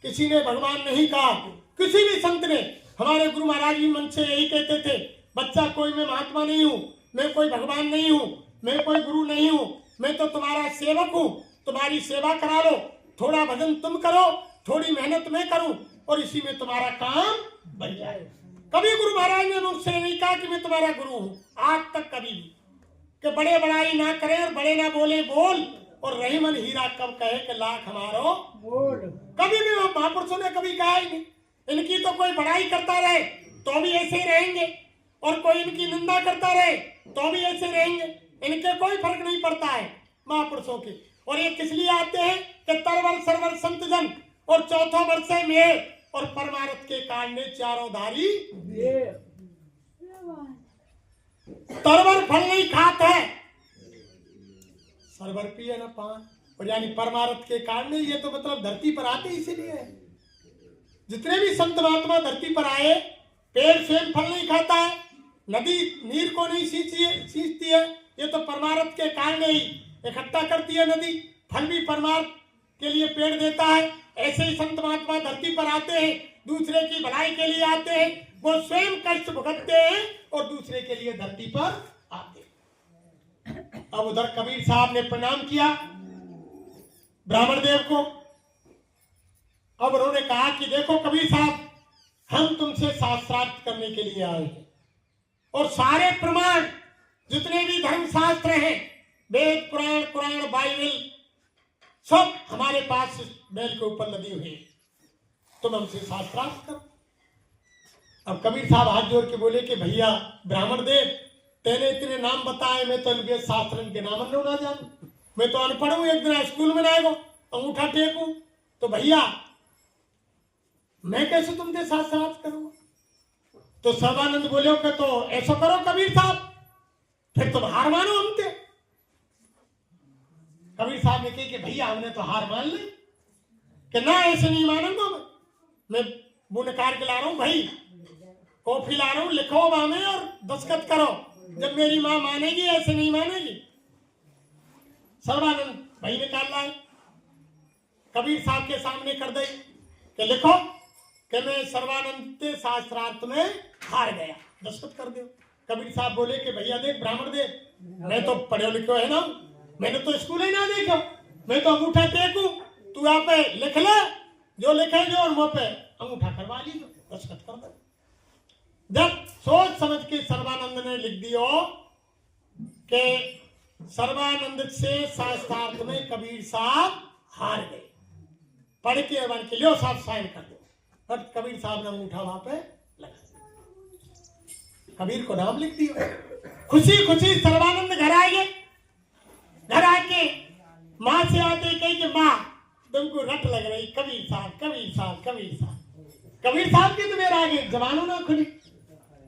किसी ने भगवान नहीं कहा। किसी भी संत ने, हमारे गुरु महाराज भी मन से यही कहते थे, बच्चा कोई मैं महात्मा नहीं हूँ, मैं कोई भगवान नहीं हूँ, मैं कोई गुरु नहीं हूँ, मैं तो तुम्हारा सेवक हूँ, तुम्हारी सेवा करा लो, थोड़ा भजन तुम करो, थोड़ी मेहनत मैं करूं और इसी में तुम्हारा काम बन जाए। कभी गुरु महाराज ने मुझसे नहीं कहा कि मैं तुम्हारा गुरु हूं, आज तक कभी भी, कि बड़े बड़ाई ना करे और बड़े ना बोले बोल, और रही मन हीरा कब कहे कि लाख हमारो बोल। कभी भी महापुरुषों ने कभी कहा ही नहीं। इनकी तो कोई बड़ाई करता रहे तो भी ऐसे ही रहेंगे, और कोई इनकी निंदा करता रहे तो भी ऐसे रहेंगे, इनके कोई फर्क नहीं पड़ता है महापुरुषों की। और ये किस लिए आते हैं कि तरवर सरवर संत जन और चौथा वर्ष में और परमार्थ के कारण चारों धारी तरवर फल नहीं खाता है, सरवर पिए न पान, और यानी परमार्थ के कारण। ये तो मतलब धरती पर आते इसीलिए है। जितने भी संत महात्मा धरती पर आए, पेड़ स्वयं फल नहीं खाता है, नदी नीर को नहीं सींचती है, ये तो परमार्थ के कारण ही इकट्ठा करती है नदी, फल भी परमार्थ के लिए पेड़ देता है। ऐसे ही संत महात्मा धरती पर आते हैं, दूसरे की भलाई के लिए आते हैं, वो स्वयं कष्ट भुगतते हैं और दूसरे के लिए धरती पर आते हैं। अब उधर कबीर साहब ने प्रणाम किया ब्राह्मण देव को। अब उन्होंने कहा कि देखो कबीर साहब, हम तुमसे शास्त्रार्थ करने के लिए आए हैं, और सारे प्रमाण जितने भी धर्म शास्त्र हैं, वेद पुराण कुरान बाइबल सब हमारे पास बैल के ऊपर लदी हुई है, तुम हमसे शास्त्रार्थ करो। अब कबीर साहब हाथ जोड़ के बोले कि भैया ब्राह्मण देव, तेने इतने नाम बताए, मैं तो इनके शास्त्र के नाम ना जानू, मैं तो अनपढ़ हूं, एक दिन स्कूल में आएगा अंगूठा टेकू, तो भैया मैं कैसे तुमसे शास्त्रार्थ करूंगा? तो सर्वानंद बोले कि तो ऐसा करो कबीर साहब, फिर तुम हार मानो हमसे। कबीर साहब ने कही कि भैया हमने तो हार मान ली, कि ना ऐसे नहीं मानूंगा मैं बुनकार के ला रहा हूं भाई, कॉफी ला रहा हूं, लिखो मामे और दस्तखत करो, जब मेरी मां मानेगी, ऐसे नहीं मानेगी। सर्वानंद भाई निकाल लाए, कबीर साहब के सामने कर दे कि लिखो कि मैं सर्वानंद शास्त्रार्थ में हार गया, दस्तखत कर दो। कबीर साहब बोले कि भैया देख ब्राह्मण दे, मैं तो पढ़े लिखे है ना, मैंने तो स्कूल ही ना देखो, मैं तो अंगूठा टेकू, तू यहाँ पे लिख ले जो लिखेंगे और मुँह पे अंगूठा करवा लीजिए, दस्तखत कर दो। जब सोच समझ के सर्वानंद ने लिख दियो कि सर्वानंद से शास्त्रार्थ में कबीर साहब हार गए, पढ़ के बन के लियो साहब साइन कर दो, बट कबीर साहब ने अंगूठा वहां पे लगा, कबीर को नाम लिख दिया। खुशी खुशी सर्वानंद घर आए, घर आके माँ से आते कही कि माँ तुमको रट लग रही, कबीर साहब कबीर साहब कबीर साहब। कबीर साहब की तो मेरा आगे जबानों ना खुली,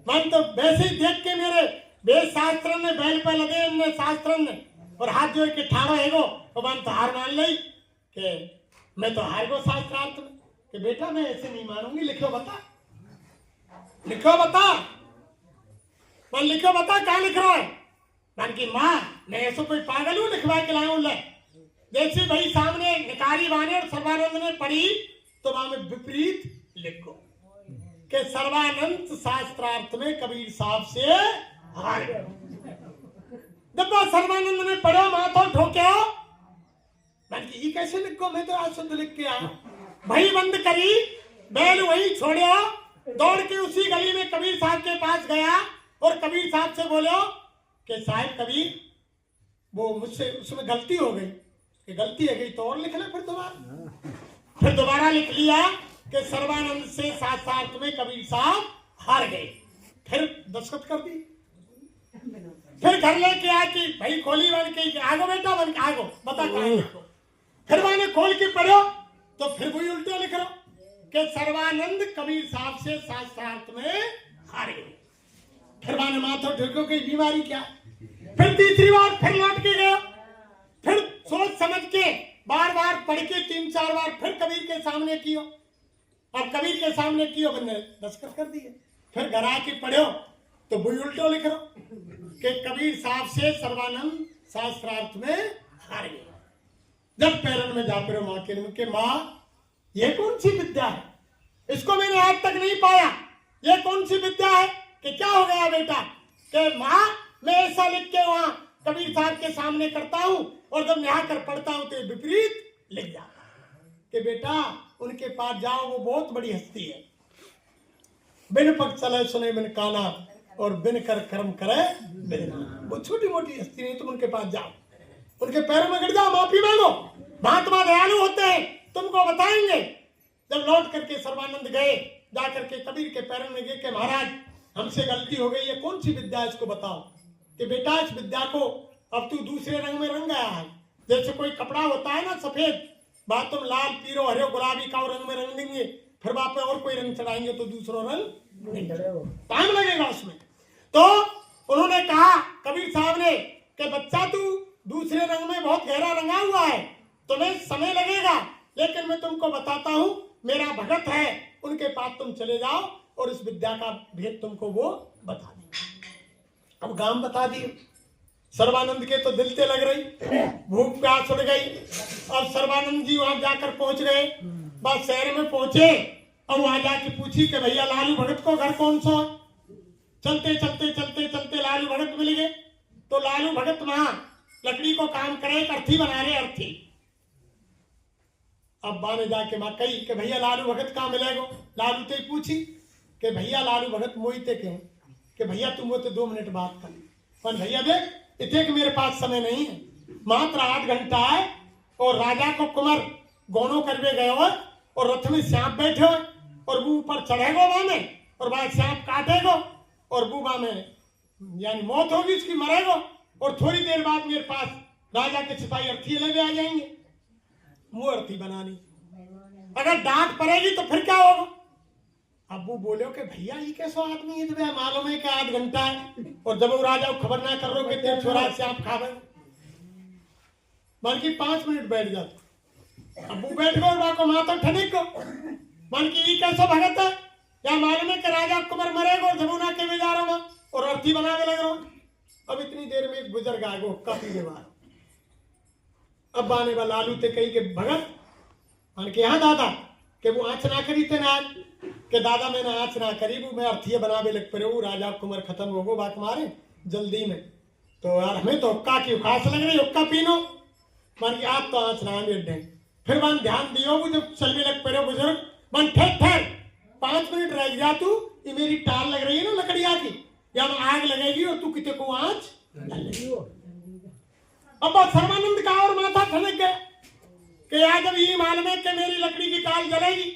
मन तो वैसे ही देख के मेरे वेद शास्त्र ने बैल पे लगे इनने शास्त्र ने और हाथ जोड़ के ठाड़ो हैगो तो मन तो हार मान ली कि मैं तो हार गो शास्त्रार्थ में, कि बेटा मैं ऐसे नहीं मानूंगी, लिखो बता, लिखो बता, मैं लिखो बता कहाँ लिख रहा है। मन की माँ मैं ऐसा कोई पागल हूँ लिखवा के लाऊं ले, जैसे भाई सामने निकारी बाने और सर्वानंद ने पढ़ी तो वहां में विपरीत लिखो कि सर्वानंद शास्त्रार्थ में कबीर साहब से हार गए। जब सर्वानंद ने पढ़ो माथा ठोके, मैं ये कैसे लिखो, मैं तो आज शुद्ध लिख के आया। भाई बंद करी, बैल वही छोड़ो, दौड़ के उसी गली में कबीर साहब के पास गया और कबीर साहब से बोलो कि साहब कबीर वो मुझसे उसमें गलती हो गई, कि गलती है गई तो और लिख ले फिर दोबारा लिख लिया कि सर्वानंद से शास्त्रार्थ में कबीर साहब हार गए, फिर दस्तखत कर दी। फिर घर लेके आया कि भाई खोली बन के आगो बेटा बन के आगो बता कहाँ लिखो, फिर मैंने खोल के पढ़ो तो फिर वही उल्टा लिख रहा कि सर्वानंद कबीर साहब से शास्त्रार्थ में हार गए। फिर मैंने माथा ठोको कि बीमारी क्या, फिर तीसरी बार फिर लौट के गया, फिर सोच समझ के बार बार पढ़ के 3-4 बार फिर कबीर के सामने कियो, अब कबीर के सामने कियो मैंने दस्तखत कर दिए। फिर घर आके पढ़ो तो वही उल्टो लिख रहा कि कबीर साहब से सर्वानंद शास्त्रार्थ में हार गए। जब पैरन में जा फिर माँ के माँ ये कौन सी विद्या है, इसको मैंने आज तक नहीं पाया, ये कौन सी विद्या है कि क्या हो गया बेटा, कि माँ मैं ऐसा लिख के वहां कबीर साहब के सामने करता हूं और जब यहाँ कर पढ़ता हूं तो विपरीत लिख जाता कि बेटा उनके पास जाओ, वो बहुत बड़ी हस्ती है, बिन पग चले सुने बिन काना और बिन कर कर्म करे बिन, वो छोटी मोटी हस्ती नहीं, तुम उनके पास जाओ, उनके पैरों में गिर जाओ, माफी मांगो, महात्मा दयालु होते हैं, तुमको बताएंगे। जब लौट करके सर्वानंद गए, जा करके कबीर के पैरों में गए कि महाराज हमसे गलती हो गई, ये कौन सी विद्या है इसको बताओ, कि बेटा इस विद्या को अब तू दूसरे रंग में रंग गया है, जैसे कोई कपड़ा होता है ना सफेद, बात तुम लाल पीरो हरे गुलाबी का रंग में रंग देंगे, फिर वहां पे और कोई रंग चढ़ाएंगे तो दूसरा रंग नहीं चढ़ेगा, टाइम लगेगा उसमें। तो उन्होंने कहा कबीर साहब ने कि बच्चा तू दूसरे रंग में बहुत गहरा रंगा हुआ है, तुम्हें समय लगेगा, लेकिन मैं तुमको बताता हूं, मेरा भगत है, उनके पास तुम चले जाओ और इस विद्या का भेद तुमको वो बता देंगे। अब गांव बता दिए, सर्वानंद के तो दिल से लग रही, भूख प्यास उड़ गई। अब सर्वानंद जी वहां जाकर पहुंच गए, बस शहर में पहुंचे और वहां जाके पूछी कि भैया लालू भगत को घर कौन सा है। चलते चलते चलते चलते लालू भगत मिल गए, तो लालू भगत वहां लकड़ी को काम करे, एक अर्थी बना रहे, अर्थी। अब बाने जाके माँ कही कि भैया लालू भगत कहाँ मिलेगो, लालू ते पूछी कि भैया लालू भगत मोहिते के कि भैया तुम वो तो 2 मिनट बात कर, पर भैया देख इतने के मेरे पास समय नहीं है, मात्र 8 घंटा है, और राजा को कुंवर गोनो करवे गए हो और रथ में सांप बैठे हो और वो ऊपर चढ़ेगो वहां में और वहां सांप काटेगो और वो वहां में यानी मौत होगी उसकी, मरेगो, और थोड़ी देर बाद मेरे पास राजा के सिपाही अर्थी लेके आ जाएंगे, वो अर्थी बनानी, अगर डांट पड़ेगी तो फिर क्या होगा। अब वो बोले कि भैया ये कैसा आदमी है, जब मालूम है कि 8 घंटा है और जब वो राजा को खबर ना कर लो कि तेरे छोरा से आप खावे, बल्कि 5 मिनट बैठ जाते। अब वो बैठ गए और को माथा ठनिक को मन की ये कैसा भगत है, या मालूम है कि राजा कुमार मरेगा और जमुना के में जा रहा हूं और अर्थी बना के लग रहा हूं। अब इतनी देर में एक बुजुर्ग आ गो काफी के बाद, अब बाने बा लालू ते कही के भगत मान के यहाँ दादा के वो आँच ना करी थे ना आज के दादा मैंने आँच ना करी वो मैं अर्थिये बनावे लग पड़े वो राजा कुमार खत्म हो गो बात मारे जल्दी में तो यार हमें तो हुक्का की उखास लग रही हुक्का पीनो मान के आप तो आँच ना मिट दें फिर मान ध्यान दियो वो जब चलने लग पड़े बुजुर्ग मान ठहर 5 मिनट रह जा तू ये मेरी टाल लग रही है ना लकड़िया की या आग लगेगी और तू कितने को आँच अब सर्वानंद का और माथा ठनक गया कि आज जब ये मालूम है कि मेरी लकड़ी की टाल जलेगी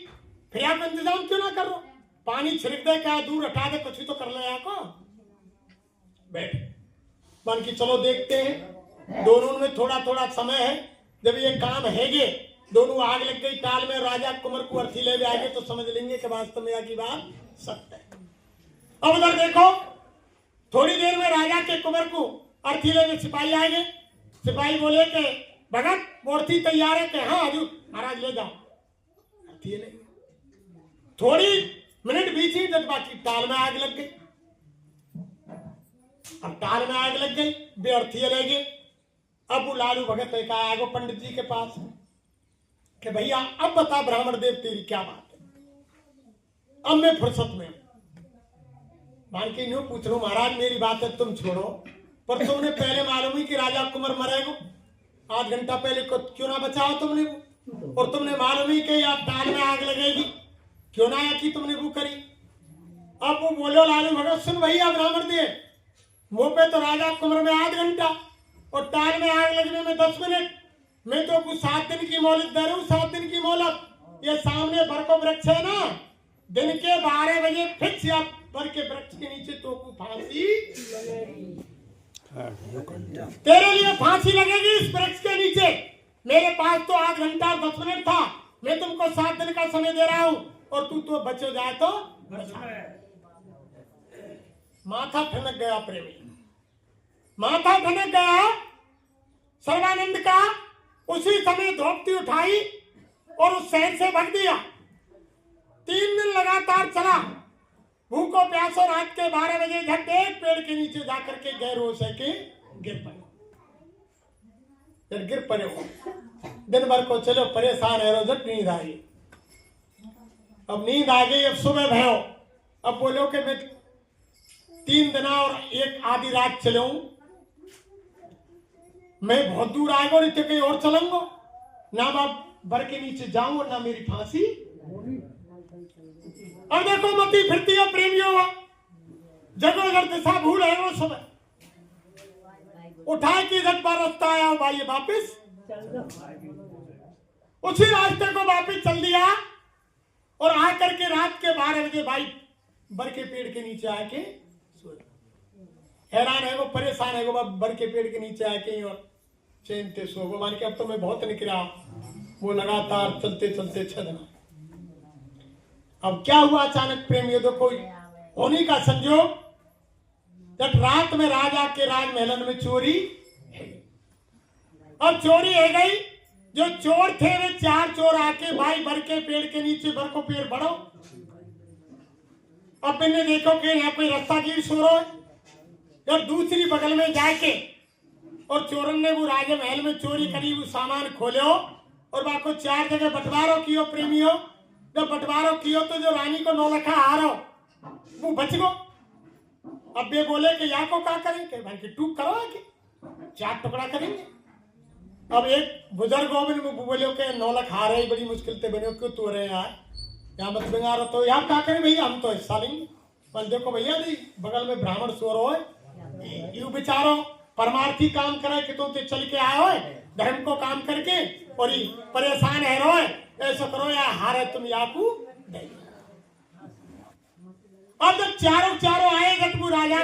फिर आप इंतजाम क्यों ना कर रो पानी छिड़क दे क्या दूर हटा दे कुछ तो कर ले आपको बैठ मान की चलो देखते हैं दोनों में थोड़ा थोड़ा समय है जब ये काम हैगे दोनों आग लग गई टाल में राजा कुंवर को अर्थी ले भी आगे तो समझ लेंगे कि वास्तव में की बात सत्य है। अब उधर देखो थोड़ी देर में राजा के कुंवर को अर्थी ले में सिपाही आएंगे सिपाही बोले कि भगत मूर्ति तैयार है कि हाँ हजूर महाराज ले जाओ अर्थी ले थोड़ी मिनट बीच ही जब बाकी टाल में आग लग गई अब टाल में आग लग गई बेअर्थी ले गए अब वो लालू भगत का आगो पंडित जी के पास कि भैया अब बता ब्राह्मण देव तेरी क्या बात है अब मैं फुर्सत में मान के यूं पूछ लो महाराज मेरी बात है तुम छोड़ो पर तुमने पहले मालूम ही कि राजा कुंवर मरेगो 8 घंटा पहले को क्यों ना बचाओ तुमने वो और तुमने मालूम ही कि यार टाल में आग लगेगी क्यों ना की तुमने वो करी अब वो बोलो लालू भगत सुन भैया ब्राह्मण देव मुंह पे तो राजा कुंवर में 8 घंटा और टाल में आग लगने में 10 मिनट मैं तो कुछ 7 दिन की मोहलत दे रहा हूँ 7 दिन की मोहलत ये सामने बरको वृक्ष है ना दिन के 12 बजे फिक्स या बर के वृक्ष के नीचे तो फांसी तेरे लिए फांसी लगेगी इस वृक्ष के नीचे मेरे पास तो 8 घंटा और 10 मिनट था मैं तुमको 7 दिन का समय दे रहा हूँ और तू तो बच जाए तो माथा ठनक गया प्रेमी माथा ठनक गया सर्वानंद का उसी समय धोपती उठाई और उस शहर से भग दिया 3 दिन लगातार चला भूखो प्यासो रात के 12 बजे झट एक पेड़ के नीचे जाकर के गैर हो सके गिर पड़े फिर गिर पड़े हो दिन भर को चलो परेशान है रोजट नींद आ गई अब नींद आ गई अब सुबह भयो अब बोलो कि मैं 3 दिन और 1 आधी रात चलूं मैं बहुत दूर आएगा और इतने कहीं और चलूंगा ना बाप बर के नीचे जाऊं और ना मेरी फांसी और देखो मती फिरती है प्रेमियों जगह अगर दिशा भूल है वो सुबह उठाए कि झट बार रास्ता आया भाई वापिस उसी रास्ते को वापिस चल दिया और आकर के रात के 12 बजे भाई बर के पेड़ के नीचे आके हैरान है वो परेशान है वो बर के पेड़ के नीचे आके और चैन ते सो गो मान के अब तो मैं बहुत निकला वो लगातार चलते चलते छदना अब क्या हुआ अचानक प्रेमियों देखो होने का संजोग जब रात में राजा के राजमहलन में चोरी है अब चोरी है गई जो चोर थे वे 4 चोर आके भाई बर के पेड़ के नीचे बर को पेड़ बढ़ो अब मैंने देखो कि यहाँ पे रास्ता गिर सो रहा है जब दूसरी बगल में जाके और चोरन ने वो राजा महल में चोरी करी वो सामान खोलो और बाको 4 जगह बंटवारो कियो प्रेमियों जब बंटवारो कियो तो जो रानी को 9 लाख हारो वो बच गो अब ये बोले कि या को क्या करेंगे भाई की टूक करो कि 4 टुकड़ा करेंगे अब एक बुजुर्ग बोले के 9 लाख हारे ही बड़ी मुश्किल से बने क्यों तू रहे यार यहाँ मत बिगाड़ो तो यार क्या करें भैया हम तो हिस्सा लेंगे पर देखो भैया नहीं बगल में ब्राह्मण सो रहो है यू बेचारो परमार्थी काम करे कि तुम तो चल के आए हो धर्म को काम करके और ये परेशान है रो ऐसा करो या हारे तुम याकू अब जब चारों आए जब वो राजा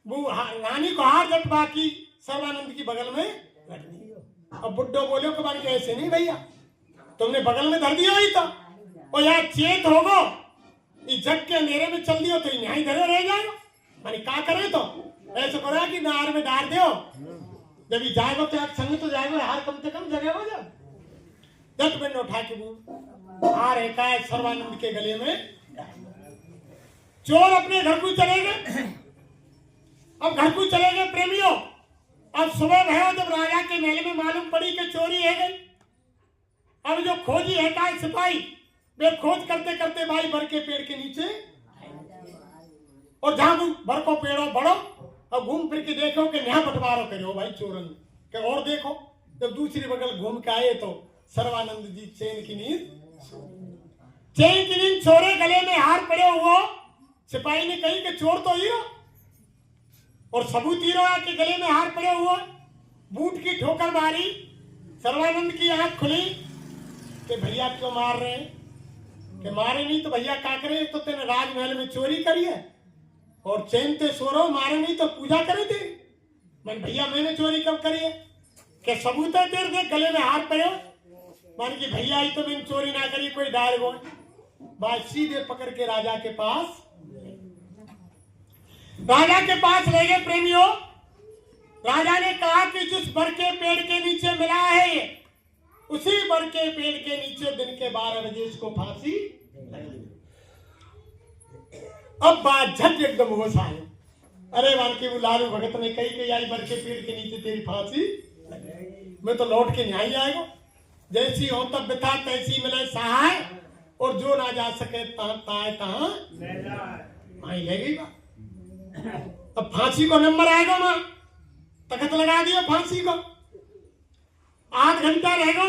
वो रानी को हार जब बाकी सर्वानंद की बगल में रख दी अब बुड्ढो बोले को बाकी ऐसे नहीं भैया तुमने बगल में धर दिया ही था और यार चेत होगो ये जग के अंधेरे में चल दियो तो यहीं धरे रह जाएगा मानी क्या करे तो ऐसा करो कि नार में डाल दो जब ये जाएगा तो आप संग तो जाएगा हार कम से कम जगह हो जब जट मैंने उठा के वो हार है का सर्वानंद के गले में चोर अपने घर को चले गए अब घर को चले गए प्रेमियों अब सुबह भयो जब राजा के महल में मालूम पड़ी कि चोरी है गई। अब जो खोजी हटा सिपाही वे खोज करते करते भाई बर के पेड़ के नीचे और जहां बर को पेड़ो बढ़ो अब घूम फिर के देखो कि यहाँ बंटवारो करो भाई चोरन के। और देखो जब दूसरी बगल घूम के आए तो सर्वानंद जी चैन की नींद छोरे, गले में हार पड़े हुआ। सिपाही ने कही कि चोर तो हीरो और सबूत हीरो आके गले में हार पड़े हुआ। बूट की ठोकर मारी, सर्वानंद की आंख खुली कि भैया क्यों मार रहे हैं? कि मारे नहीं तो भैया क्या करे? तो तेने राजमहल में चोरी करी है और चैन ते सो रहो, मारे नहीं तो पूजा करे थे। मैं भैया मैंने चोरी कब करी है? कि सबूत है तेरे देख गले में हाथ पड़े। मान की भैया ही तो मैंने चोरी ना करी, कोई डाल गो। बात सीधे पकड़ के राजा के पास ले गए। प्रेमियों, राजा ने कहा कि जिस बर के पेड़ के नीचे मिला है उसी बर के पेड़ के नीचे दिन के 12 बजे इसको फांसी। अब बात झट एकदम होश आए। अरे वानकी वो लालू भगत ने कही आई बर के पेड़ के नीचे तेरी फांसी, मैं तो लौट के नहीं आएगा। जैसी हो तब बिता तैसी मिले सहाय और जो ना जा सके तहाँ ले गई। अब फांसी को नंबर आएगा मां, तखत लगा दिया फांसी को। 8 घंटा रहेगा,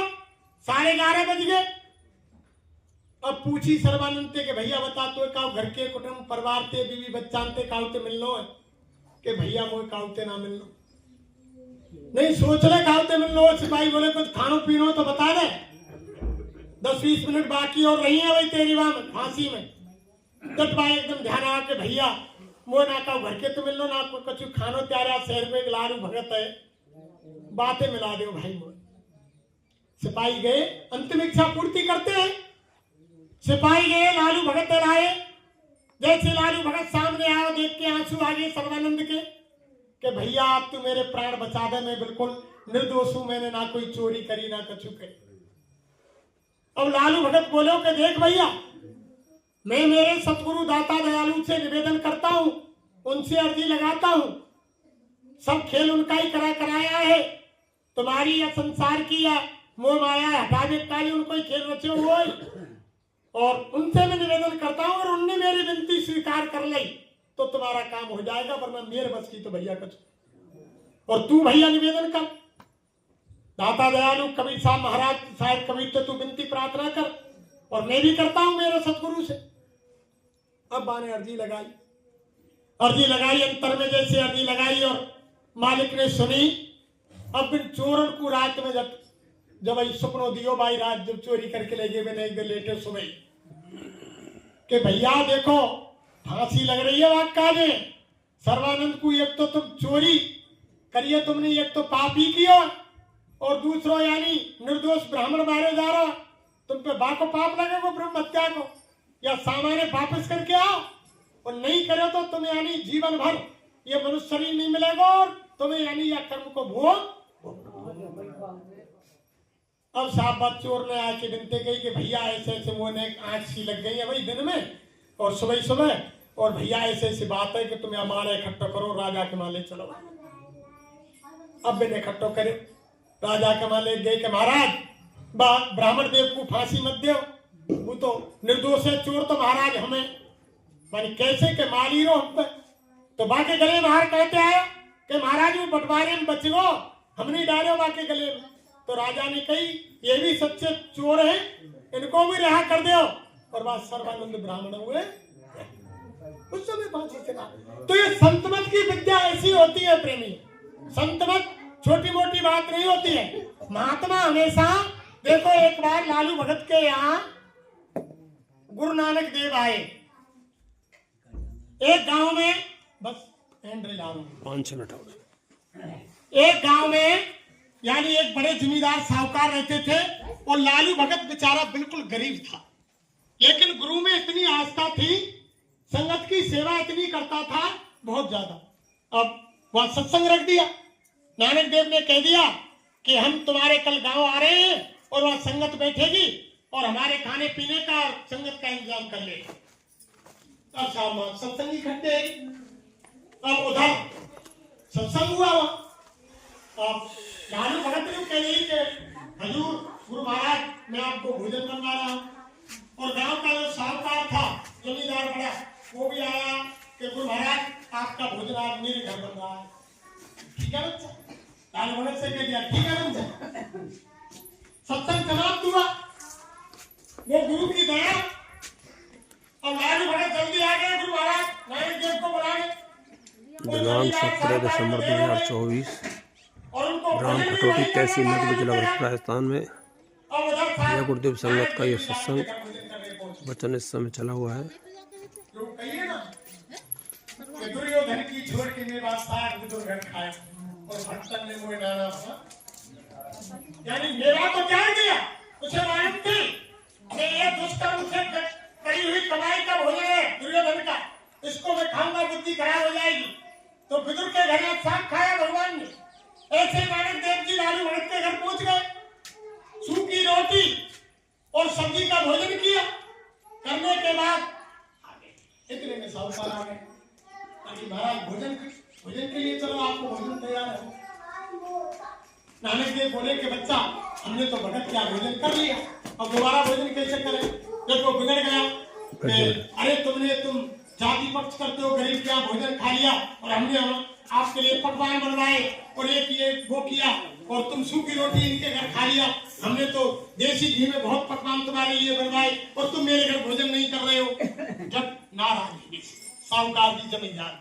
11:30 बज गए। अब पूछी सर्वानंद के भैया बता तो का घर के कुटुंब परिवार ते बीवी बच्चान ते काउते मिलनो है? कि भैया मोए काउते ना मिलनो। नहीं सोच ले काउते मिलनो। सिपाही बोले कुछ खानो पीनो तो बता दे। 10-20 मिनट बाकी और रही है भाई तेरी वहां फांसी में। तट भाई एकदम ध्यान आ के भैया मोए ना का घर के तो मिलनो ना कुछ खानो त्यारा शहर में एक लालू भगत है, बातें मिला दो भाई मोए। सिपाही गए अंतिम इच्छा पूर्ति करते हैं। सिपाही गए, लालू भगत लाए। जैसे लालू भगत सामने आओ देख के आंसू आ गए सर्वानंद के कि भैया आप तो मेरे प्राण बचा दे, मैं बिल्कुल निर्दोष हूं, मैंने ना कोई चोरी करी ना कछु करी। अब लालू भगत बोलो कि देख भैया मैं मेरे सतगुरु दाता दयालु से निवेदन करता हूं, उनसे अर्जी लगाता हूं। सब खेल उनका ही कराया है, तुम्हारी या संसार की या मोह माया हटावे का ही उनको ही खेल रचे हुए। और उनसे मैं निवेदन करता हूं और उनने मेरी विनती स्वीकार कर ली तो तुम्हारा काम हो जाएगा, वरना मेरे बस की तो भैया कुछ। और तू भैया निवेदन कर, दाता दयालु कबीर साहब महाराज साहब कबीर तो तू विनती प्रार्थना कर और मैं भी करता हूं मेरे सतगुरु से। अब बाने अर्जी लगाई अंतर में जैसे अर्जी लगाई और मालिक ने सुनी। अब फिर चोरन को रात में जब भाई सपनों दियो भाई रात जब चोरी करके ले गए, मैंने एक दिन लेटे सुबह कि भैया देखो फांसी लग रही है वाक्का में सर्वानंद को। एक तो तुम चोरी करिए तुमने, एक तो पाप ही किया और दूसरो यानी निर्दोष ब्राह्मण मारे जा रहा, तुम पे बाको पाप लगेगा ब्रह्म हत्या को। या सामान्य वापस करके आओ और नहीं करे तो तुम्हें यानी जीवन भर ये मनुष्य शरीर नहीं मिलेगा और तुम्हें यानी या कर्म को भोग। अब साहब चोर ने आके विनती कही कि भैया ऐसे ऐसे मुंह आंख सी लग गई है भाई दिन में और सुबह और भैया ऐसे ऐसी बात है कि तुम्हें हमारा इकट्ठा करो, राजा के माले चलो। अब मैंने इकट्ठो करे, राजा के माले गए कि महाराज ब्राह्मण देव को फांसी मत दो, वो तो निर्दोष है, चोर तो महाराज हमें मानी कैसे के माली रो हम पे। तो बाके गले बाहर कहते आए कि महाराज वो बंटवारे में बच गो, हमने डालो बाके गले में। तो राजा ने कही ये भी सच्चे चोर हैं, इनको भी रिहा कर दो। और बात सर्वानंद ब्राह्मण हुए उस समय फांसी चला। तो ये संतमत की विद्या ऐसी होती है प्रेमी, संतमत छोटी मोटी बात नहीं होती है। महात्मा हमेशा देखो, एक बार लालू भगत के यहाँ गुरु नानक देव आए एक गांव में, बस एंड 5 मिनट हो गए। एक गांव में यानी एक बड़े जमींदार साहूकार रहते थे और लालू भगत बेचारा बिल्कुल गरीब था, लेकिन गुरु में इतनी आस्था थी, संगत की सेवा इतनी करता था बहुत ज्यादा। अब वह सत्संग रख दिया। नानक देव ने कह दिया कि हम तुम्हारे कल गांव आ रहे हैं और वह संगत बैठेगी और हमारे खाने पीने का और संगत का इंतजाम कर लेगा। अब शाम सत्संग इकट्ठे, अब उधर सत्संग हुआ अब लालू भगत ने कह रही कि हजूर गुरु महाराज मैं आपको भोजन बनवा रहा हूँ। और गांव का जो साहूकार था जमींदार बड़ा वो भी आया कि गुरु महाराज आपका भोजन आज मेरे घर बन रहा है। ठीक है बच्चा, लालू भगत से कह दिया ठीक है बच्चा। सत्संग समाप्त हुआ, वो गुरु की दया और लालू भगत जल्दी आ गए गुरु महाराज नानक देव को बुलाने। दिनांक 17 दिसंबर 2024 ग्राम खटोटी तहसील नगरी जिला राजस्थान में यह गुरुदेव संगत का यह सत्संग वचन इस समय चला हुआ है। दुर्योधन की छोड़ के मेरे पास दुर्घट खाया और भक्तन ने मुझे नाना यानी मेरा तो क्या दिया उसे मालूम थी मैं ये दुष्कर्म से करी हुई कमाई का भोजन है दुर्योधन का, इसको मैं खाऊंगा बुद्धि खराब हो जाएगी। तो विदुर के घर में सांप खाया भगवान ने। ऐसे नानक देव जी लालू भगत के घर पहुंच गए, सूखी रोटी और सब्जी का भोजन किया। करने के बाद इतने में साहूकार आ गए, महाराज भोजन के लिए चलो आपको भोजन तैयार है। नानक देव बोले कि बच्चा हमने तो भगत क्या भोजन कर लिया, अब दोबारा भोजन कैसे करें। जब वो बिगड़ गया अरे तुम जाति पक्ष करते हो, गरीब क्या भोजन खा लिया और हमने आपके लिए पकवान बनवाए और ये वो किया और तुम सूखी रोटी इनके घर खा लिया। हमने तो देसी घी में बहुत पकवान तुम्हारे लिए बनवाए और तुम मेरे घर भोजन नहीं कर रहे हो। जब नाराज साहूकार जी जमींदार,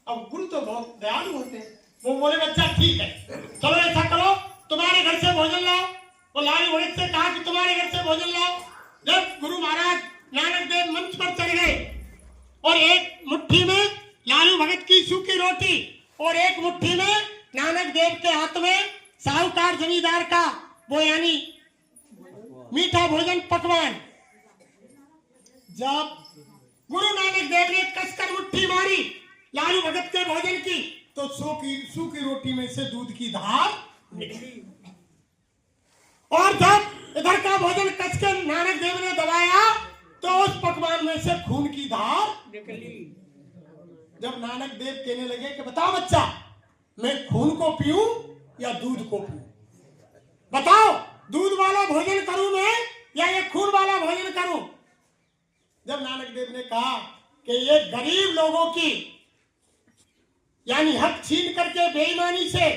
अब गुरु तो बहुत दयालु होते हैं, वो बोले बच्चा ठीक है चलो ऐसा करो तुम्हारे घर से भोजन लाओ। वो लालू भगत से कहा कि तुम्हारे घर से भोजन लाओ। जब गुरु महाराज नानक देव मंच पर चढ़ गए और एक मुट्ठी में लालू भगत की सूखी रोटी और एक मुट्ठी में नानक देव के हाथ में साहूकार जमींदार का वो यानी मीठा भोजन पकवान। जब गुरु नानक देव ने कसकर मुट्ठी मारी लालू भगत के भोजन की तो सूखी रोटी में से दूध की धार निकली और जब इधर का भोजन कसकर नानक देव ने दबाया तो उस पकवान में से खून की धार निकली। जब नानक देव कहने लगे कि बताओ बच्चा मैं खून को पीऊं या दूध को पीऊं, बताओ दूध वाला भोजन करूं मैं या ये खून वाला भोजन करूं। जब नानक देव ने कहा कि ये गरीब लोगों की यानी हक छीन करके बेईमानी से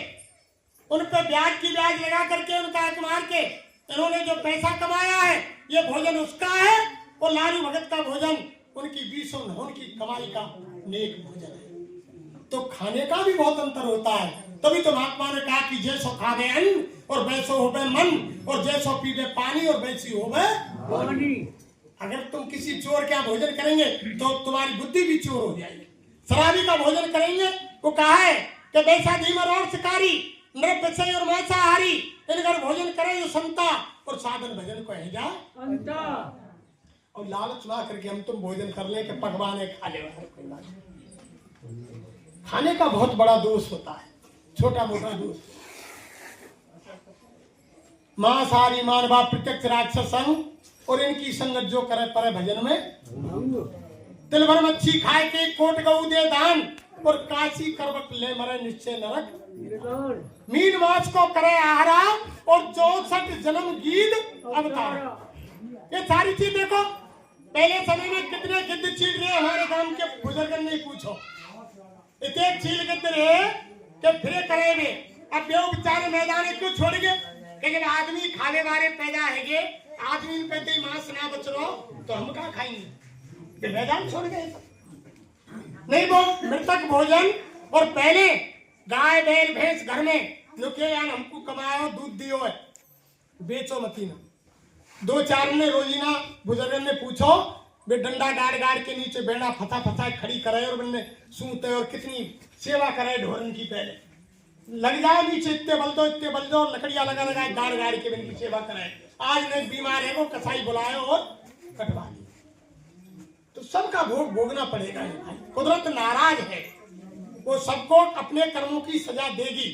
उन पर ब्याज की ब्याज लगा करके उनका हक मार के इन्होंने जो पैसा कमाया है ये भोजन उसका है और लालू भगत का भोजन उनकी 20 नौन की कमाई का नेक भोजन है। तो खाने का भी बहुत अंतर होता है। तभी तो महात्मा ने कहा कि जैसो खावे अन्न और वैसो होवे मन और जैसो पीवे पानी और वैसी होवे पानी। अगर तुम किसी चोर का भोजन करेंगे तो तुम्हारी बुद्धि भी चोर हो जाएगी। शराबी का भोजन करेंगे वो कहा है कि वैसा धीमर और शिकारी नृप विषय और मांसाहारी इनकर भोजन करे जो संता और साधन भजन को है जा और लालच ना करके हम तुम भोजन कर ले कि पकवान है खा ले। खाने का बहुत बड़ा दोष होता है, छोटा मोटा दोष। मांसाहारी मानवा प्रत्यक्ष राक्षस संग और इनकी संगत जो करे परे भजन में तिल भर मच्छी खाए के कोट गऊ दे दान और काशी करवट ले मरे निश्चय नरक। मीन माछ को करे आहारा और 64 जन्म गीत अवतार। ये सारी चीज देखो पहले समय में कितने गिद्ध चील रहे हमारे गांव के बुजुर्गन नहीं पूछो, इतने चील गिद्ध रहे कि फिर करे में अब बेव बेचारे मैदान क्यों छोड़ गए कि जब आदमी खाने वाले पैदा है आदमी पे तो मांस ना बच रो तो हम कहाँ खाएंगे, मैदान छोड़ गए। नहीं वो मृतक भोजन और पहले गाय बैल भैंस घर में नुके यान हमको कमाओ दूध दियो है बेचो मती ना। 2-4 ने रोजीना बुजुर्गन ने पूछो वे डंडा गाड़ के नीचे बेड़ा फसा फसा खड़ी करे और बन्ने सूते और कितनी सेवा करे ढोरन की। पहले लग जाओ नीचे इतने बल दो लकड़ियां लगा गाड़ के बन की सेवा कराए। आज नहीं बीमार है वो कसाई बुलाए और कटवा दिए तो सबका भोग भोगना पड़ेगा। कुदरत नाराज है, वो सबको अपने कर्मों की सजा देगी,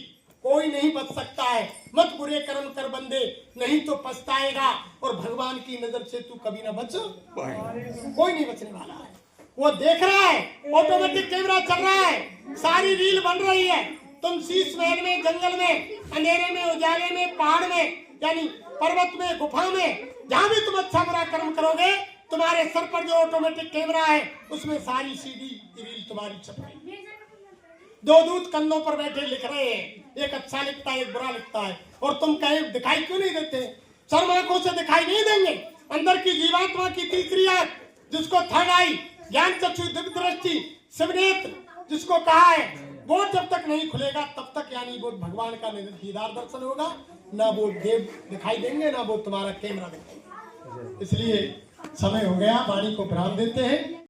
कोई नहीं बच सकता है। मत बुरे कर्म कर बंदे नहीं तो पछताएगा और भगवान की नजर से तू कभी ना बच कोई नहीं बचने वाला है। वो देख रहा है, ऑटोमेटिक कैमरा चल रहा है, सारी रील बन रही है, तुम शीश महल में, जंगल में, अंधेरे में, उजाले में, पहाड़ में, यानी पर्वत में, गुफा में, जहां भी तुम अच्छा बुरा कर्म करोगे, तुम्हारे सर पर जो ऑटोमेटिक कैमरा है उसमें सारी सीधी रील तुम्हारी छप रही। दो दूत कंधों पर बैठे लिख रहे हैं, एक अच्छा लिखता है, एक बुरा लिखता है, और तुम कहे दिखाई क्यों नहीं देते? शर्म आंखों से दिखाई नहीं देंगे। अंदर की जीवात्मा की तीसरी आंख, जिसको थर्ड आई, ज्ञान चक्षु, दिव्य दृष्टि, शिवनेत्र जिसको कहा है, वो जब तक नहीं खुलेगा तब तक यानी वो भगवान का दीदार दर्शन होगा, ना वो देव दिखाई देंगे, ना वो तुम्हारा कैमरा दिखाई। इसलिए समय हो गया, वाणी को विराम देते हैं।